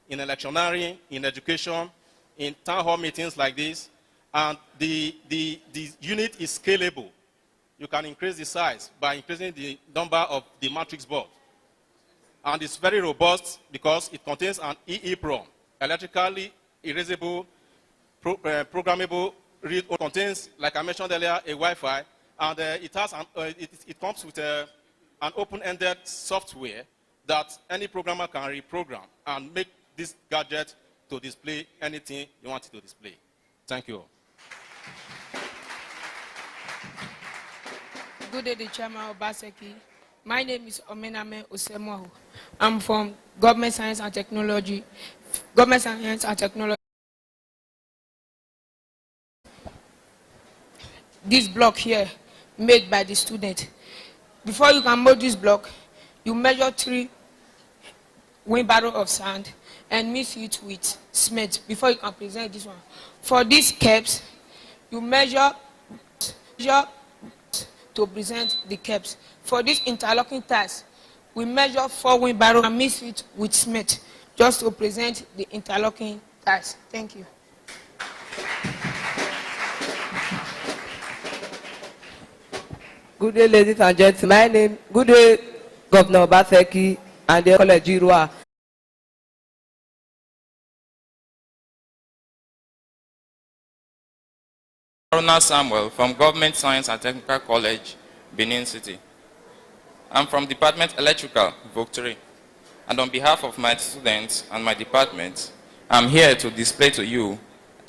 in electioneering, in education, in town hall meetings like this. And the unit is scalable. You can increase the size by increasing the number of the matrix board. And it's very robust because it contains an EEPROM, electrically erasable, programmable, it contains, like I mentioned earlier, a Wi-Fi, and it comes with an open-ended software that any programmer can reprogram and make this gadget to display anything you want it to display. Thank you. Good day, the Chairman of Baseki. My name is Omename Osemoahu. I'm from Government Science and Technology. Government Science and Technology. This block here, made by the student. Before you can mold this block, you measure 3 wheelbarrow of sand and mix it with cement before you can present this one. For these caps, you measure to present the caps. For this interlocking tiles, we measure 4 wheelbarrow and mix it with cement just to present the interlocking tiles. Thank you. Good day, ladies and gentlemen. My name, good day, Governor Baseki and the College Irua. Aruna Samuel from Government Science and Technical College, Benin City. I'm from Department Electrical, Victory. And on behalf of my students and my department, I'm here to display to you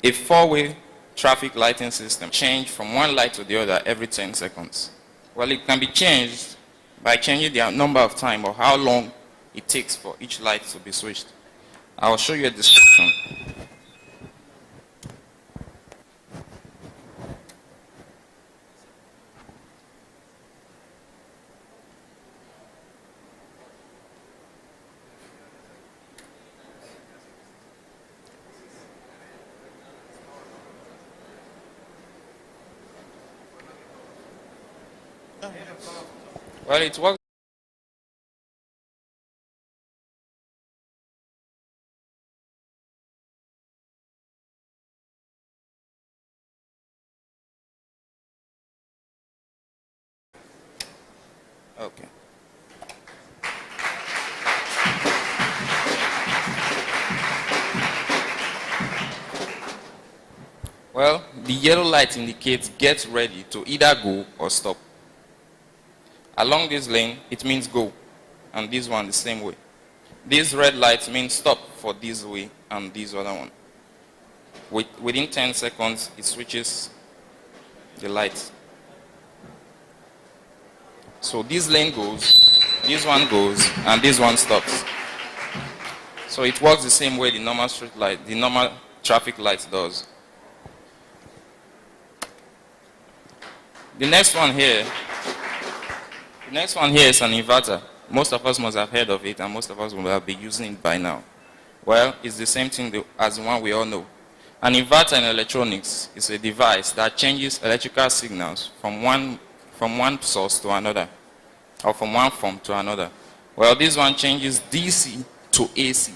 a 4-way traffic lighting system, change from one light to the other every 10 seconds. Well, it can be changed by changing the number of time or how long it takes for each light to be switched. I'll show you a description. Well, it works. Okay. Well, the yellow light indicates get ready to either go or stop. Along this lane, it means go, and this one the same way. This red light means stop for this way and this other one. Within 10 seconds, it switches the light. So this lane goes, this one goes, and this one stops. So it works the same way the normal street light, the normal traffic light does. The next one here is an inverter. Most of us must have heard of it, and most of us will have been using it by now. Well, it's the same thing as the one we all know. An inverter in electronics is a device that changes electrical signals from one source to another, or from one form to another. Well, this one changes DC to AC,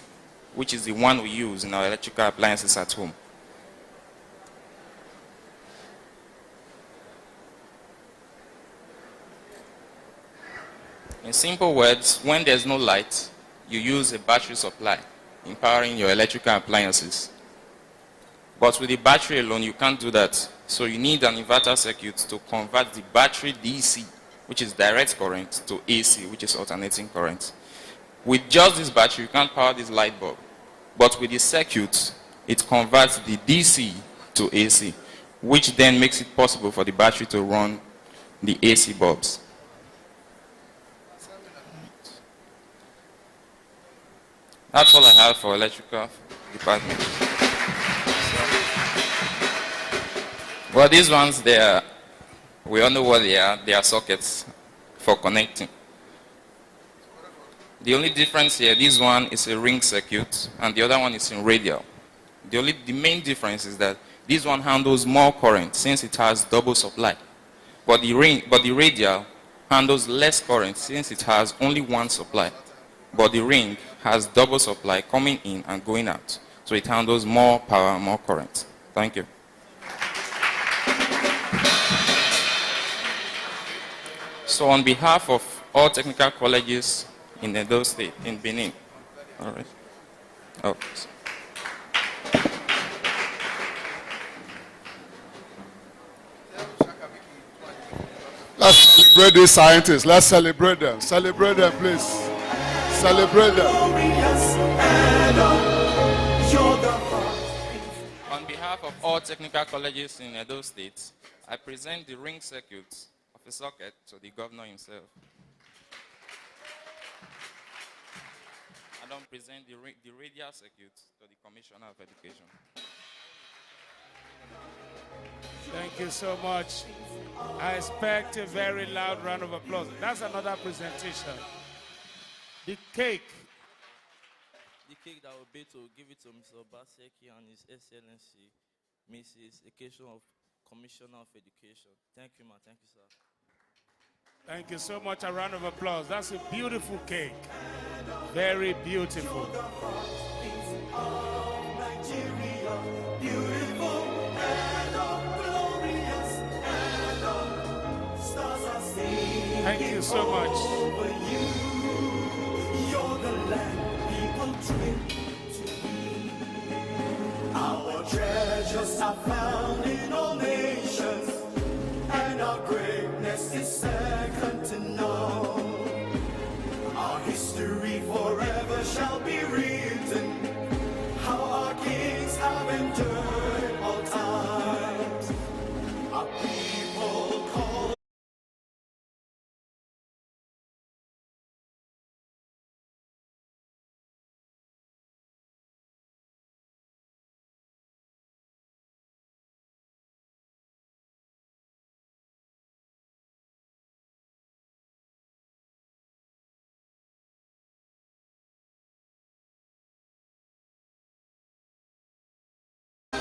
which is the one we use in our electrical appliances at home. In simple words, when there's no light, you use a battery supply, empowering your electrical appliances. But with the battery alone, you can't do that. So you need an inverter circuit to convert the battery DC, which is direct current, to AC, which is alternating current. With just this battery, you can't power this light bulb. But with the circuit, it converts the DC to AC. which then makes it possible for the battery to run the AC bulbs. That's all I have for electrical department. Well, these ones, we all know what they are. They are sockets for connecting. The only difference here, this one is a ring circuit and the other one is in radial. The main difference is that this one handles more current since it has double supply. But the radial handles less current since it has only one supply. But the ring has double supply coming in and going out. So it handles more power, more current. Thank you. So on behalf of all technical colleges in Edo State, in Benin. All right. Oh. Let's celebrate these scientists. Let's celebrate them. Celebrate them, please. Celebrate them. On behalf of all technical colleges in Edo State, I present the ring circuit of a socket to the governor himself. I don't present the radial circuit to the Commissioner of Education. Thank you so much. I expect a very loud round of applause. That's another presentation. The cake. The cake that will be to give it to Mr. Obaseki and His Excellency, Mrs. Occasion of Commissioner of Education. Thank you, ma. Thank you, sir. Thank you so much. A round of applause. That's a beautiful cake. Very beautiful. Thank you so much. Our treasures are found in all nations, and our greatness is second to none. Our history forever shall be written, how our kings have endured all times. Our people call.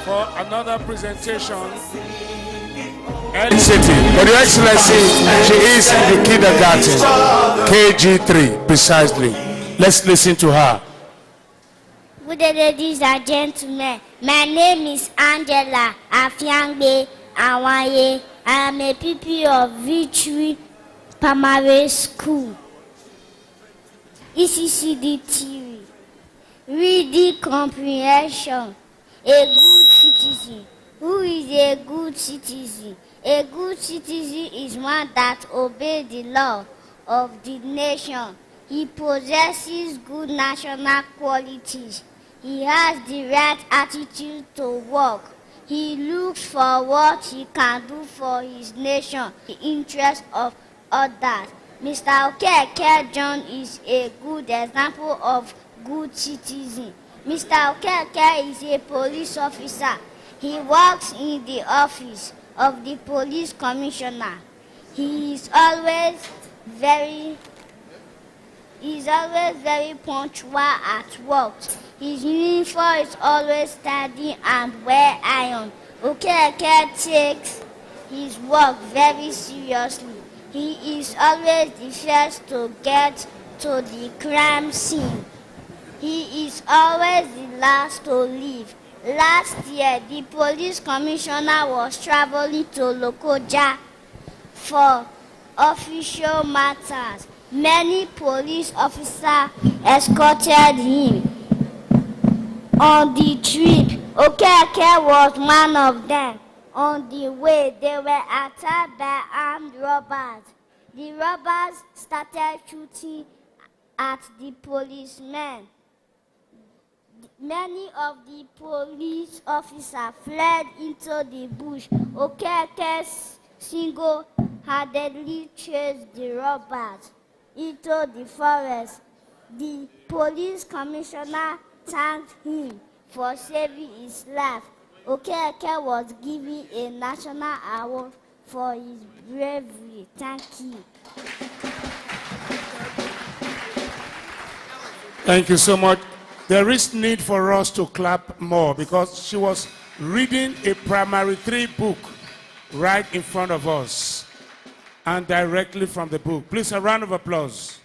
For another presentation, Edo City. But Your Excellency, she is in the kindergarten, KG3 precisely. Let's listen to her. Good day, ladies and gentlemen. My name is Angela Afiangbe Awaye. I am a pupil of Victory Primary School. ECCD theory. Reading comprehension. A good citizen. Who is a good citizen? A good citizen is one that obeys the law of the nation. He possesses good national qualities. He has the right attitude to work. He looks for what he can do for his nation, the interest of others. Mr. Okeke John is a good example of good citizen. Mr. Okeke is a police officer. He works in the office of the police commissioner. He is always very punctual at work. His uniform is always tidy and well ironed. Okeke takes his work very seriously. He is always the first to get to the crime scene. He is always the last to leave. Last year, the police commissioner was traveling to Lokoja for official matters. Many police officers escorted him on the trip. Okeke was one of them. On the way, they were attacked by armed robbers. The robbers started shooting at the policemen. Many of the police officers fled into the bush. Okeke single-handedly chased the robbers into the forest. The police commissioner thanked him for saving his life. Okeke was given a national award for his bravery. Thank you. Thank you so much. There is need for us to clap more because she was reading a primary 3 book right in front of us and directly from the book. Please, a round of applause.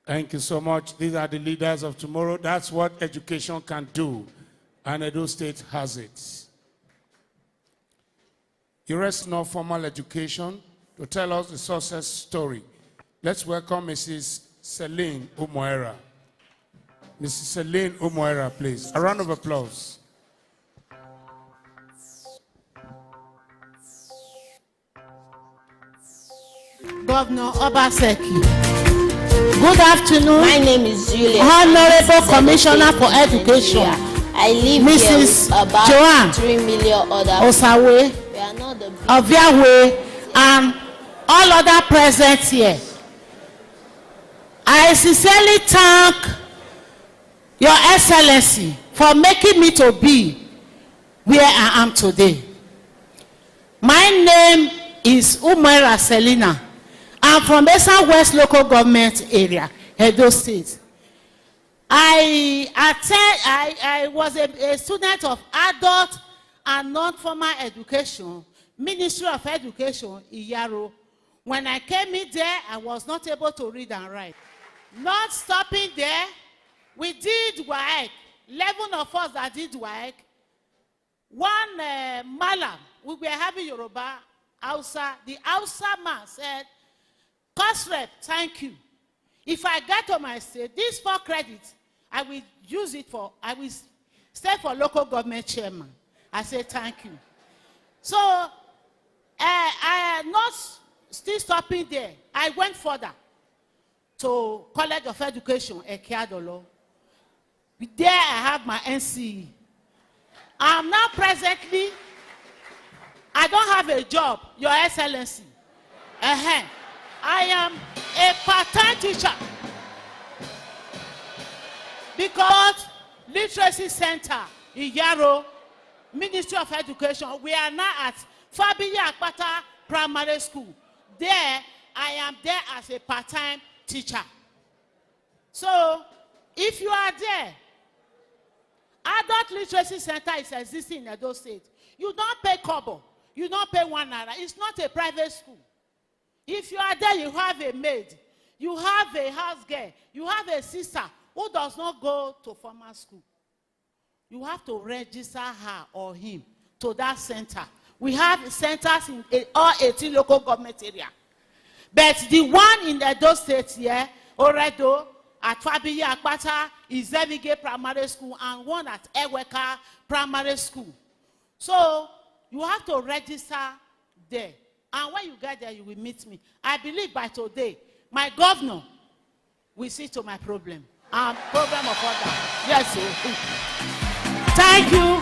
Thank you so much. These are the leaders of tomorrow. That's what education can do, and Edo State has it. You rest no formal education to tell us the success story. Let's welcome Mrs. Celine Umoera. Mrs. Celine Umoera, please. A round of applause. Governor Obaseki. Good afternoon. My name is Julia. Honorable Commissioner for Education. I live Mrs. here with about Joanne 3 million other Osawe, We are not the big Oviawe, and all other present here. I sincerely thank Your Excellency for making me to be where I am today. My name is Umaira Selina. I'm from Esan West Local Government Area, Edo State. I was a student of adult and non-formal education, Ministry of Education, Iyaro. When I came in there, I was not able to read and write. Not stopping there, we did WAEC. 11 of us that did WAEC. One Malam, we were having Yoruba, Hausa. The Hausa man said, "Cost rep, thank you. If I get to my state, these 4 credits, I will use it for, I will stay for local government chairman." I said, "Thank you." So, I am not still stopping there. I went further to College of Education, Ekeadolo. There I have my NCE. I'm now presently, I don't have a job, Your Excellency. I am a part-time teacher because Literacy Center in Yaro, Ministry of Education, we are now at Fabiya Akpata Primary School. There, I am there as a part-time teacher. So, if you are there, Adult Literacy Center is existing in Edo State. You don't pay kobo. You don't pay 1 naira. It's not a private school. If you are there, you have a maid. You have a house girl. You have a sister who does not go to formal school. You have to register her or him to that center. We have centers in all 18 local government areas. But the one in Edo State here, Oredo, at Fabiya Akpata, is Zevige Primary School, and one at Eweka Primary School. So you have to register there. And when you get there, you will meet me. I believe by today, my governor will see to my problem. Problem of order. Yes, sir. Thank you.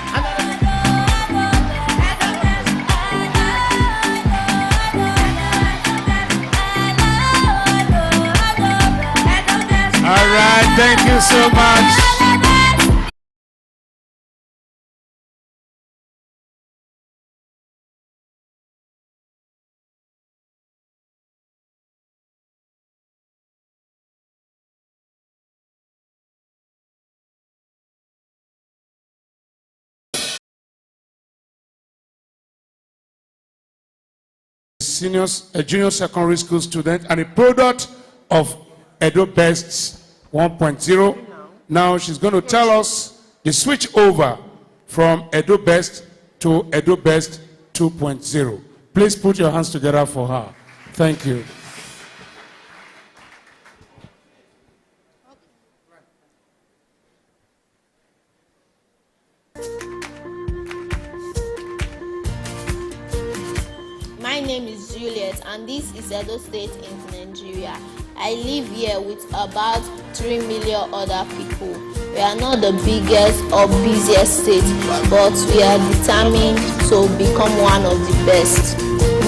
All right, thank you so much. A junior secondary school student and a product of Edo Best 1.0. Now she's going to tell us the switch over from Edo Best to Edo Best 2.0. Please put your hands together for her. Thank you. name is Juliet, and this is Edo State in Nigeria. I live here with about 3 million other people. We are not the biggest or busiest state, but we are determined to become one of the best.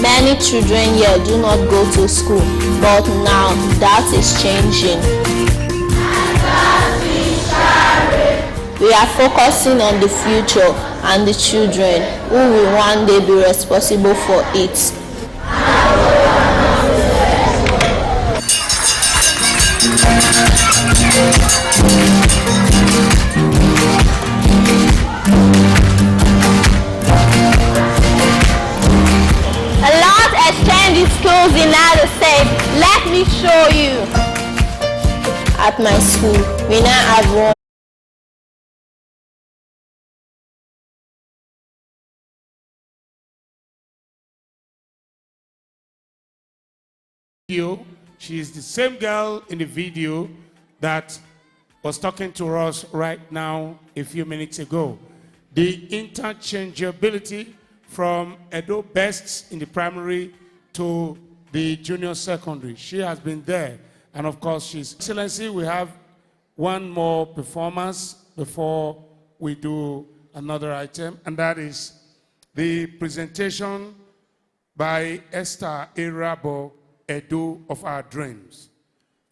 Many children here do not go to school, but now that is changing. We are focusing on the future and the children who will one day be responsible for it. A large exchange schools in Edo State. Let me show you. At my school, we now have one. She is the same girl in the video that was talking to us right now a few minutes ago. The interchangeability from Edo Bests in the primary to the junior secondary. She has been there. And of course, she's Excellency. We have one more performance before we do another item, and that is the presentation by Esther Irabo Edo of Our Dreams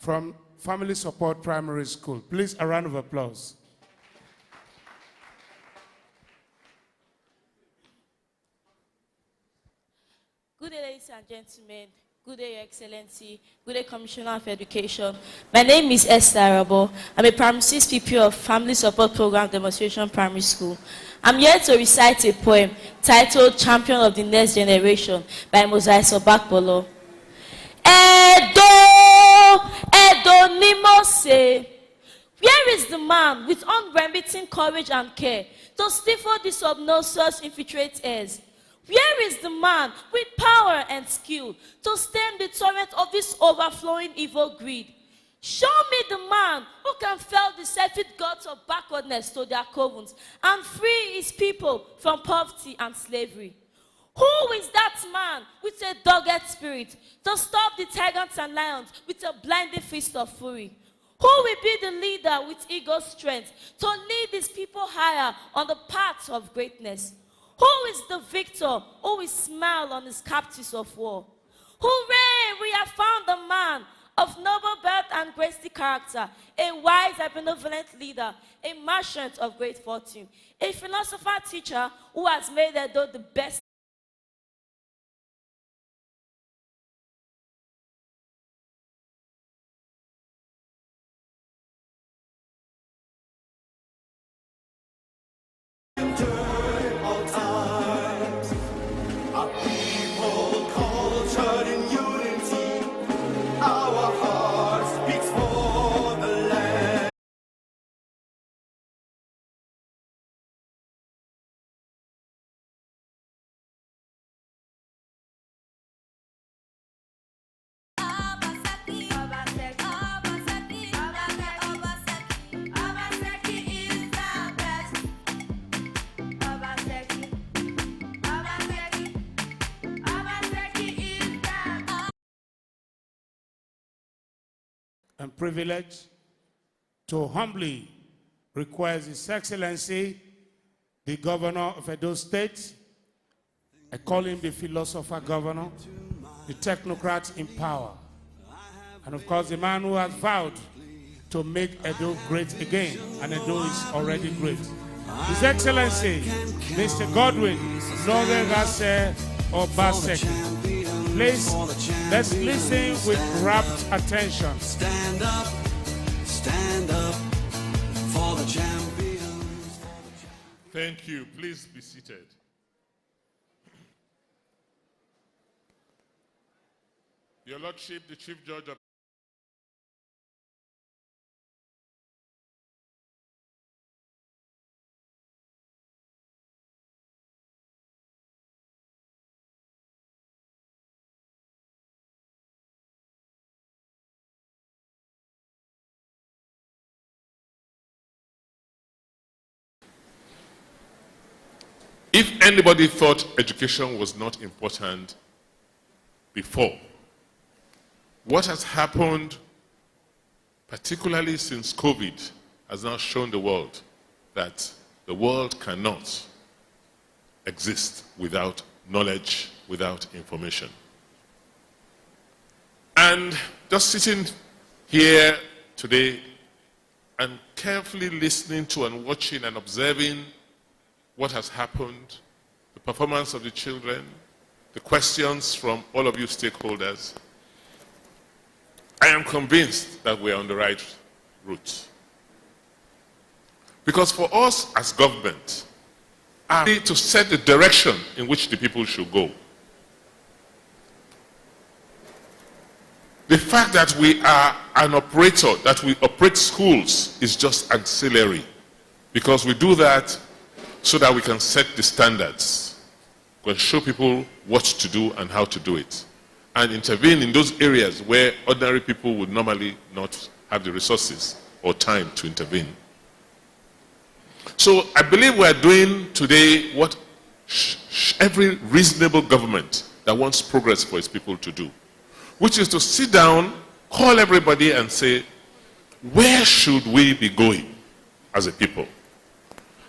from Family Support Primary School. Please, a round of applause. Good day, ladies and gentlemen. Good day, Your Excellency. Good day, Commissioner of Education. My name is Esther Irabo. I'm a Primary 6 PP of Family Support Program Demonstration Primary School. I'm here to recite a poem titled Champion of the Next Generation by Moses Obakbolo. Edo Nimose, where is the man with unremitting courage and care to stifle these obnoxious infiltrate heirs? Where is the man with power and skill to stem the torrent of this overflowing evil greed? Show me the man who can fell the selfish gods of backwardness to their covens and free his people from poverty and slavery. Who is that man with a dogged spirit to stop the tigers and lions with a blinding fist of fury? Who will be the leader with ego strength to lead his people higher on the path of greatness? Who is the victor who will smile on his captives of war? Hooray, we have found a man of noble birth and graceful character, a wise and benevolent leader, a merchant of great fortune, a philosopher teacher who has made Edo the best. And privileged to humbly request His Excellency, the Governor of Edo State. I call him the philosopher governor, the technocrat in power, and of course the man who has vowed to make Edo great again, and Edo is already great. His Excellency, Mr. Godwin Nogegase Obaseki. Please, let's listen with rapt attention. Stand up for the champions. Thank you. Please be seated. Your Lordship, the Chief Judge of If anybody thought education was not important, before. What has happened, particularly since COVID, has now shown the world that the world cannot exist without knowledge, without information. And just sitting here today and carefully listening to and watching and observing what has happened, the performance of the children, the questions from all of you stakeholders, I am convinced that we are on the right route. Because for us as government, we need to set the direction in which the people should go. The fact that we are an operator, that we operate schools, is just ancillary. Because we do that so that we can set the standards, we can show people what to do and how to do it, and intervene in those areas where ordinary people would normally not have the resources or time to intervene. So I believe we are doing today what every reasonable government that wants progress for its people to do, which is to sit down, call everybody and say, where should we be going as a people?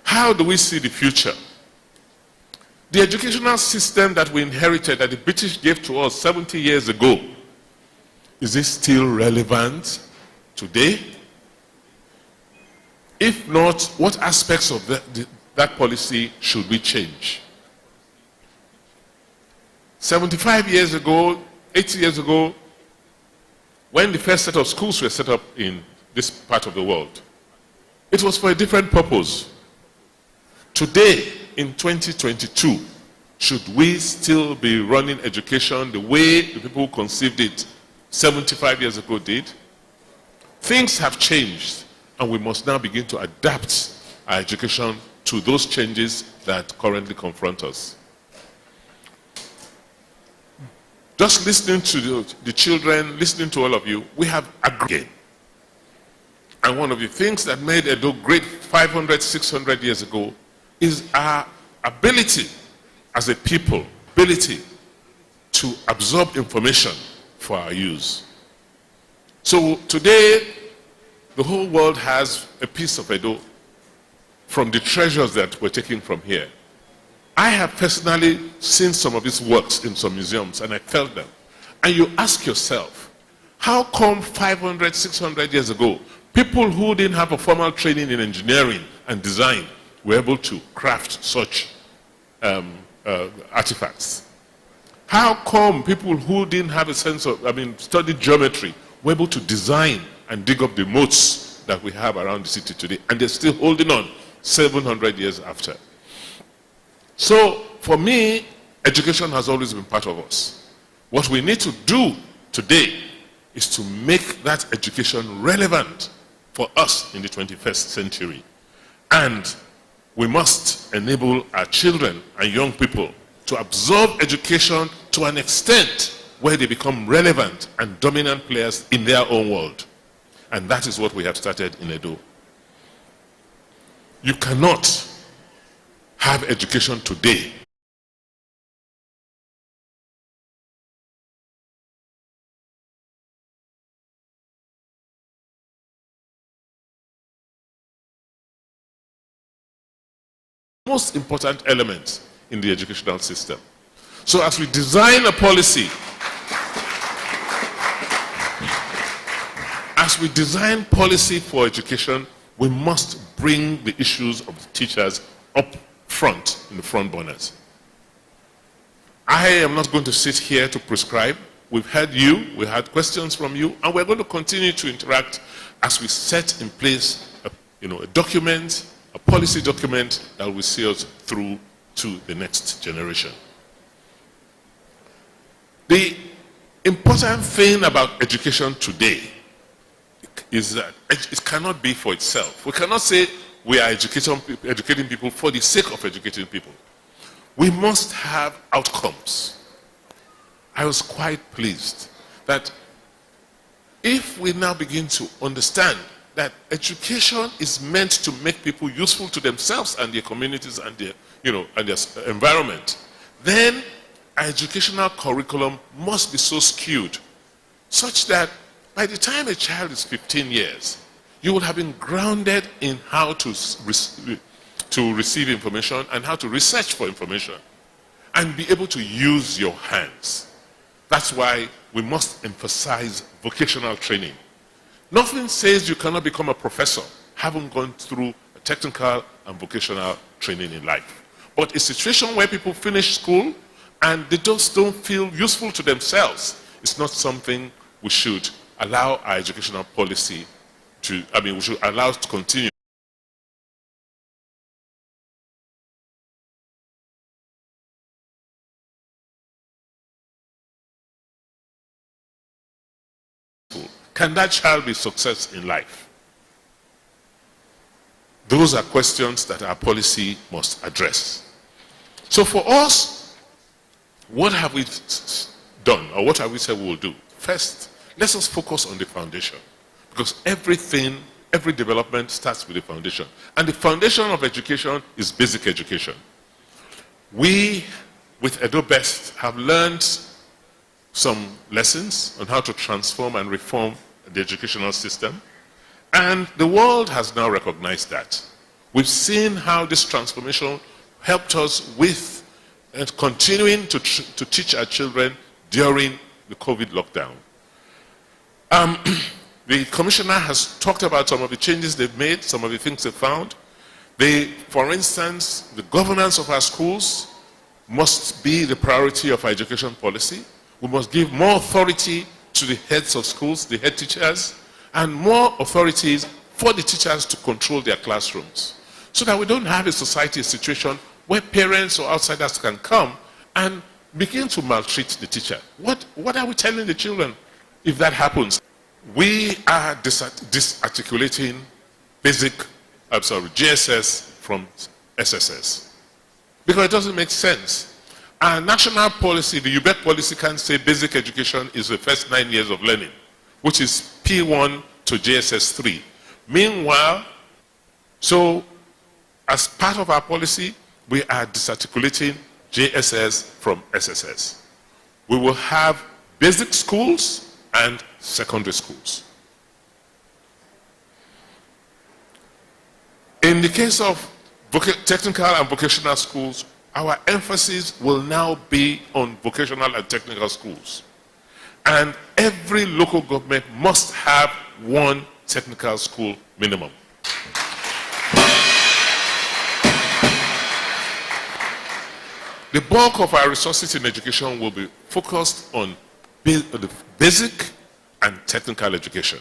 How do we see the future? The educational system that we inherited, that the British gave to us 70 years ago, is it still relevant today? If not, what aspects of that policy should we change? 75 years ago, 80 years ago, when the first set of schools were set up in this part of the world, it was for a different purpose. Today, in 2022, should we still be running education the way the people who conceived it 75 years ago did? Things have changed, and we must now begin to adapt our education to those changes that currently confront us. Just listening to the children, listening to all of you, we have agreed. And one of the things that made Edo great 500, 600 years ago is our ability as a people, ability to absorb information for our use. So today, the whole world has a piece of Edo from the treasures that we're taking from here. I have personally seen some of these works in some museums, and I felt them. And you ask yourself, how come 500, 600 years ago, people who didn't have a formal training in engineering and design were able to craft such artifacts? How come people who didn't have a sense of, studied geometry, were able to design and dig up the moats that we have around the city today, and they're still holding on 700 years after? So, for me, education has always been part of us. What we need to do today is to make that education relevant for us in the 21st century. And we must enable our children and young people to absorb education to an extent where they become relevant and dominant players in their own world. And that is what we have started in Edo. You cannot have education today most important element in the educational system. So as we design a policy, for education, we must bring the issues of the teachers up front, in the front burners. I am not going to sit here to prescribe. We've heard you, we had questions from you, and we're going to continue to interact as we set in place a document, a policy document that will see us through to the next generation. The important thing about education today is that it cannot be for itself. We cannot say we are educating people for the sake of educating people. We must have outcomes. I was quite pleased that if we now begin to understand that education is meant to make people useful to themselves and their communities and their, and their environment, then our educational curriculum must be so skewed such that by the time a child is 15 years, you will have been grounded in how to receive information and how to research for information and be able to use your hands. That's why we must emphasize vocational training. Nothing says you cannot become a professor having gone through a technical and vocational training in life. But a situation where people finish school and they just don't feel useful to themselves is not something we should allow our educational policy to, we should allow it to continue. Can that child be success in life? Those are questions that our policy must address. So for us, what have we done, or what have we said we will do? First, let us focus on the foundation, because every development starts with the foundation. And the foundation of education is basic education. We, with Edo Best, have learned some lessons on how to transform and reform the educational system. And the world has now recognized that. We've seen how this transformation helped us with continuing to teach our children during the COVID lockdown. The commissioner has talked about some of the changes they've made, some of the things they've found. For instance, the governance of our schools must be the priority of our education policy. We must give more authority to the heads of schools, the head teachers, and more authorities for the teachers to control their classrooms, so that we don't have a situation where parents or outsiders can come and begin to maltreat the teacher. What are we telling the children if that happens? We are disarticulating GSS from SSS, because it doesn't make sense. Our national policy, the UBEC policy, can say basic education is the first 9 years of learning, which is P1 to JSS 3. Meanwhile, so as part of our policy, we are disarticulating JSS from SSS. We will have basic schools and secondary schools. In the case of technical and vocational schools, our emphasis will now be on vocational and technical schools. And every local government must have one technical school minimum. The bulk of our resources in education will be focused on the basic and technical education.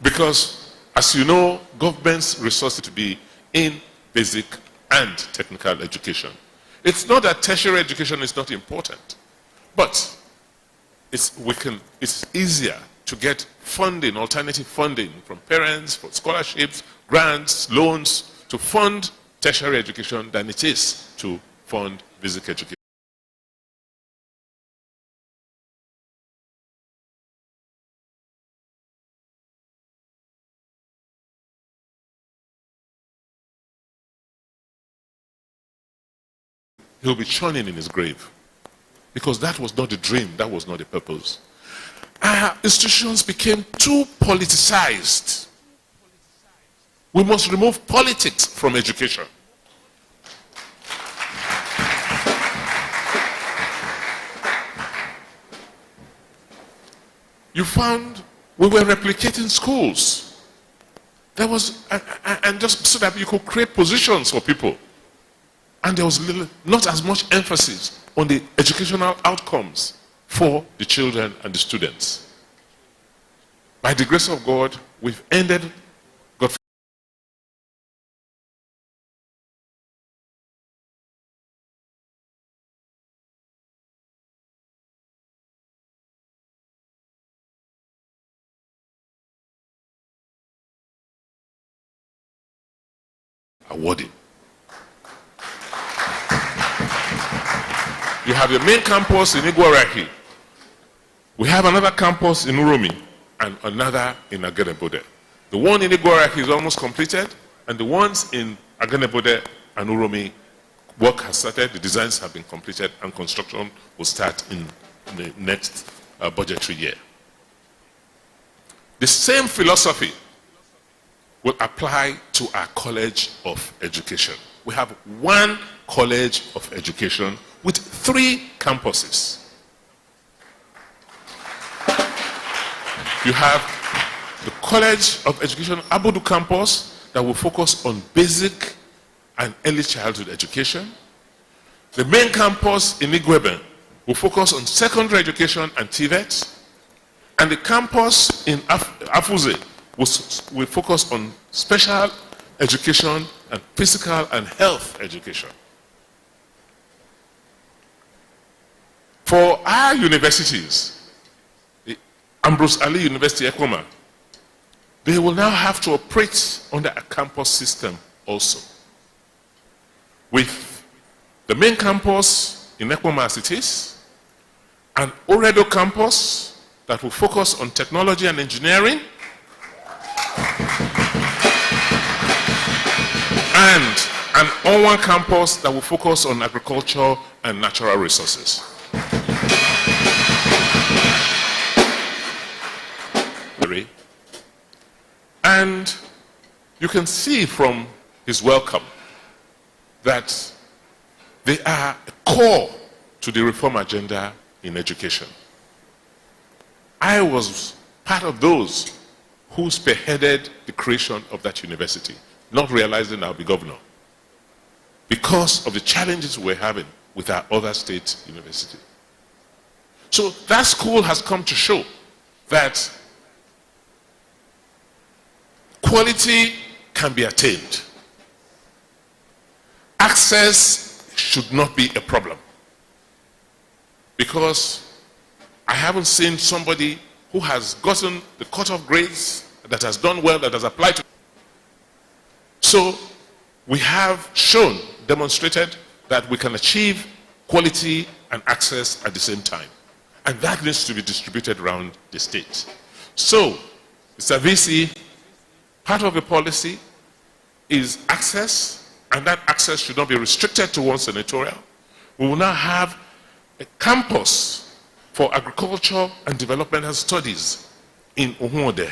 Because, as you know, government's resources to be in basic and technical education. It's not that tertiary education is not important, but it's easier to get funding, alternative funding from parents, for scholarships, grants, loans, to fund tertiary education than it is to fund basic education. He'll be churning in his grave, because that was not the dream, that was not the purpose. Our institutions became too politicized. We must remove politics from education. You found we were replicating schools. There was, and just so that you could create positions for people. And there was not as much emphasis on the educational outcomes for the children and the students. By the grace of God, we've ended awarding. You have your main campus in Igborahi. We have another campus in Uromi and another in Agenebode. The one in Igborahi is almost completed, and the ones in Agenebode and Uromi work has started, the designs have been completed, and construction will start in the next budgetary year. The same philosophy will apply to our College of Education. We have one College of Education with 3 campuses. You have the College of Education Abudu campus that will focus on basic and early childhood education. The main campus in Igweben will focus on secondary education and TVET. And the campus in Afuze will focus on special education and physical and health education. For our universities, the Ambrose Ali University, Ekoma, they will now have to operate under a campus system also, with the main campus in Ekoma as it is, an Oredo campus that will focus on technology and engineering, and an Onwa campus that will focus on agriculture and natural resources. And you can see from his welcome that they are a core to the reform agenda in education. I was part of those who spearheaded the creation of that university, not realizing I'll be governor, because of the challenges we're having with our other state universities. So that school has come to show that quality can be attained. Access should not be a problem, because I haven't seen somebody who has gotten the cut-off grades, that has done well, that has applied to. So we have shown, demonstrated that we can achieve quality and access at the same time. And that needs to be distributed around the state. So, Mr. VC, part of the policy is access, and that access should not be restricted to one senatorial. We will now have a campus for agriculture and developmental studies in Uhunde,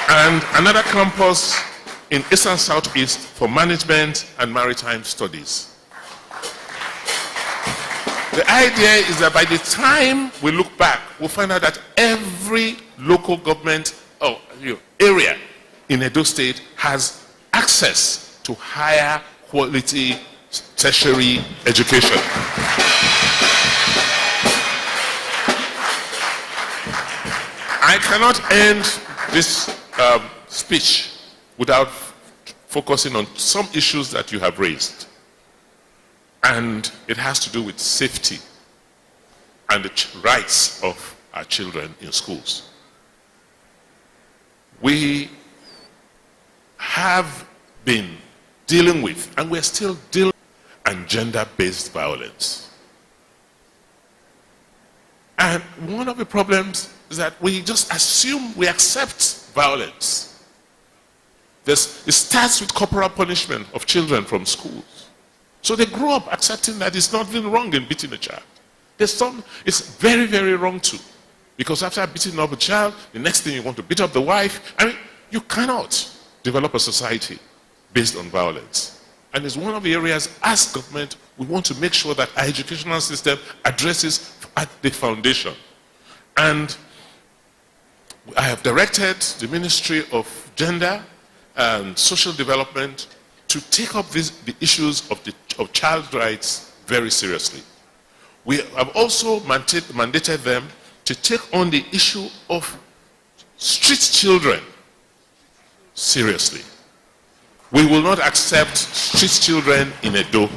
and another campus in Eastern Southeast for management and maritime studies. The idea is that by the time we look back, we'll find out that every local government area in Edo State has access to higher quality tertiary education. I cannot end this speech without focusing on some issues that you have raised. And it has to do with safety and the rights of our children in schools. We have been dealing with, and we're still dealing with, and gender-based violence. And one of the problems is that we just assume, we accept violence. It starts with corporal punishment of children from schools. So they grow up accepting that it's nothing wrong in beating a child. It's very, very wrong too. Because after beating up a child, the next thing you want to beat up the wife. I mean, you cannot develop a society based on violence. And it's one of the areas, as government, we want to make sure that our educational system addresses at the foundation. And I have directed the Ministry of Gender and Social Development to take up the issues of child rights very seriously. We have also mandated them to take on the issue of street children seriously. We will not accept street children in Edo,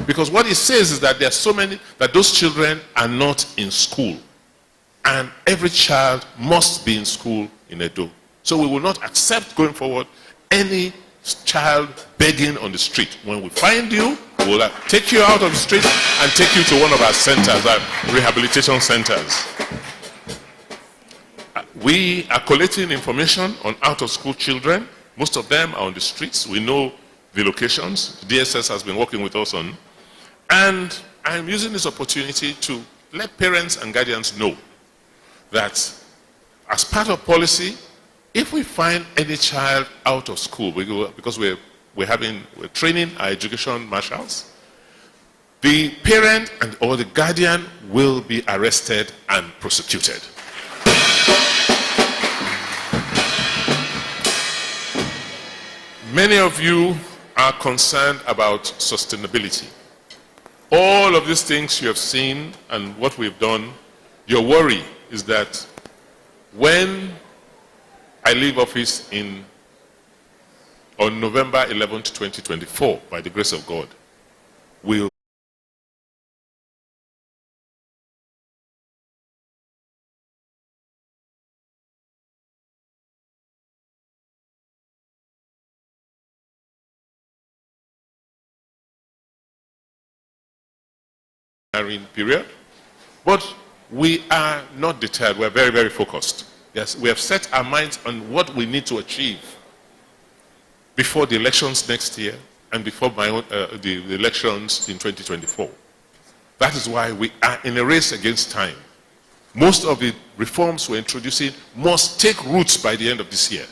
because what it says is that there are so many that those children are not in school, and every child must be in school in Edo. So we will not accept going forward any child begging on the street. When we find you, we will take you out of the street and take you to one of our centers, our rehabilitation centers. We are collecting information on out-of-school children. Most of them are on the streets. We know the locations. DSS has been working with us on. And I'm using this opportunity to let parents and guardians know that as part of policy, if we find any child out of school, because we're training our education marshals, the parent and or the guardian will be arrested and prosecuted. Many of you are concerned about sustainability. All of these things you have seen and what we've done, your worry is that when I leave office on November 11th, 2024, by the grace of God, we'll period, but we are not deterred. We're very, very focused. Yes, we have set our minds on what we need to achieve before the elections next year and before the elections in 2024. That is why we are in a race against time. Most of the reforms we're introducing must take roots by the end of this year,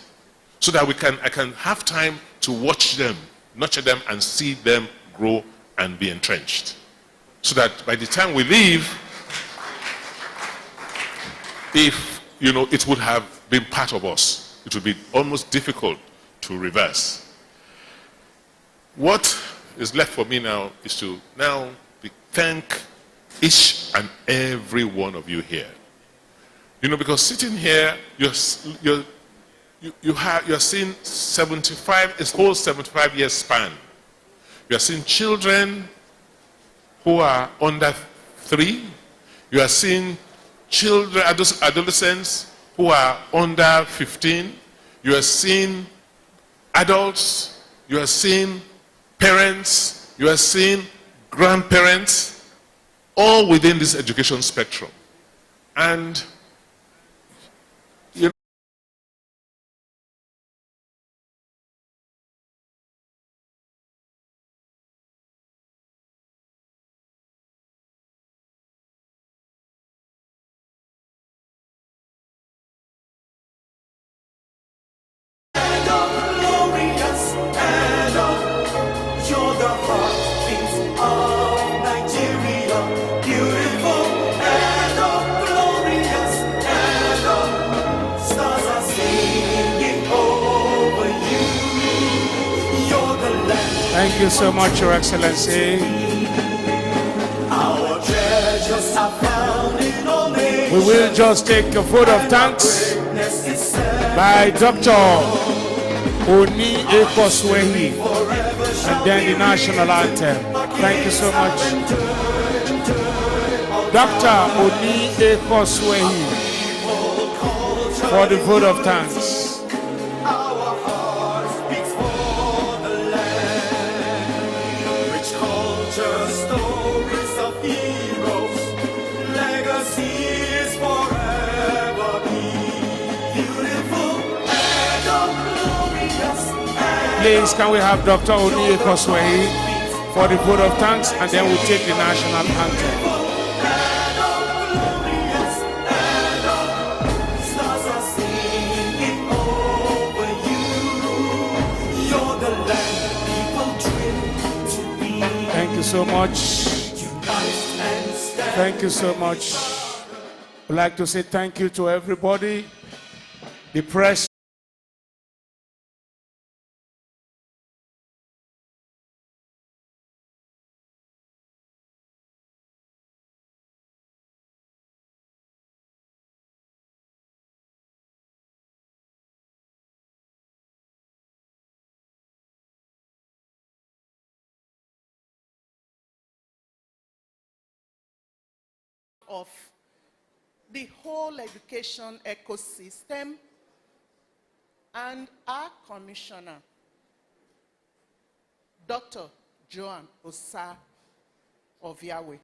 so that I can have time to watch them, nurture them, and see them grow and be entrenched. So that by the time we leave, if it would have been part of us, it would be almost difficult to reverse. What is left for me now is to thank each and every one of you here. Because sitting here, you're seeing a whole 75 year span. You are seeing children who are under 3. You are seeing children, adolescents who are under 15. You are seeing adults. You are seeing parents. You are seeing grandparents, all within this education spectrum. And thank you so much, Your Excellency. We will just take a vote of thanks by Dr. Oni Ekoswehi, and then the national anthem. Thank you so much. Dr. Oni Ekoswehi for the vote of thanks. Please, can we have Dr. Oni Ekoswehi for the vote of thanks, and then we'll take the national anthem. Thank you so much. Thank you so much. I'd like to say thank you to everybody, the press. Of the whole education ecosystem and our commissioner, Dr. Joan Osa of Yahweh.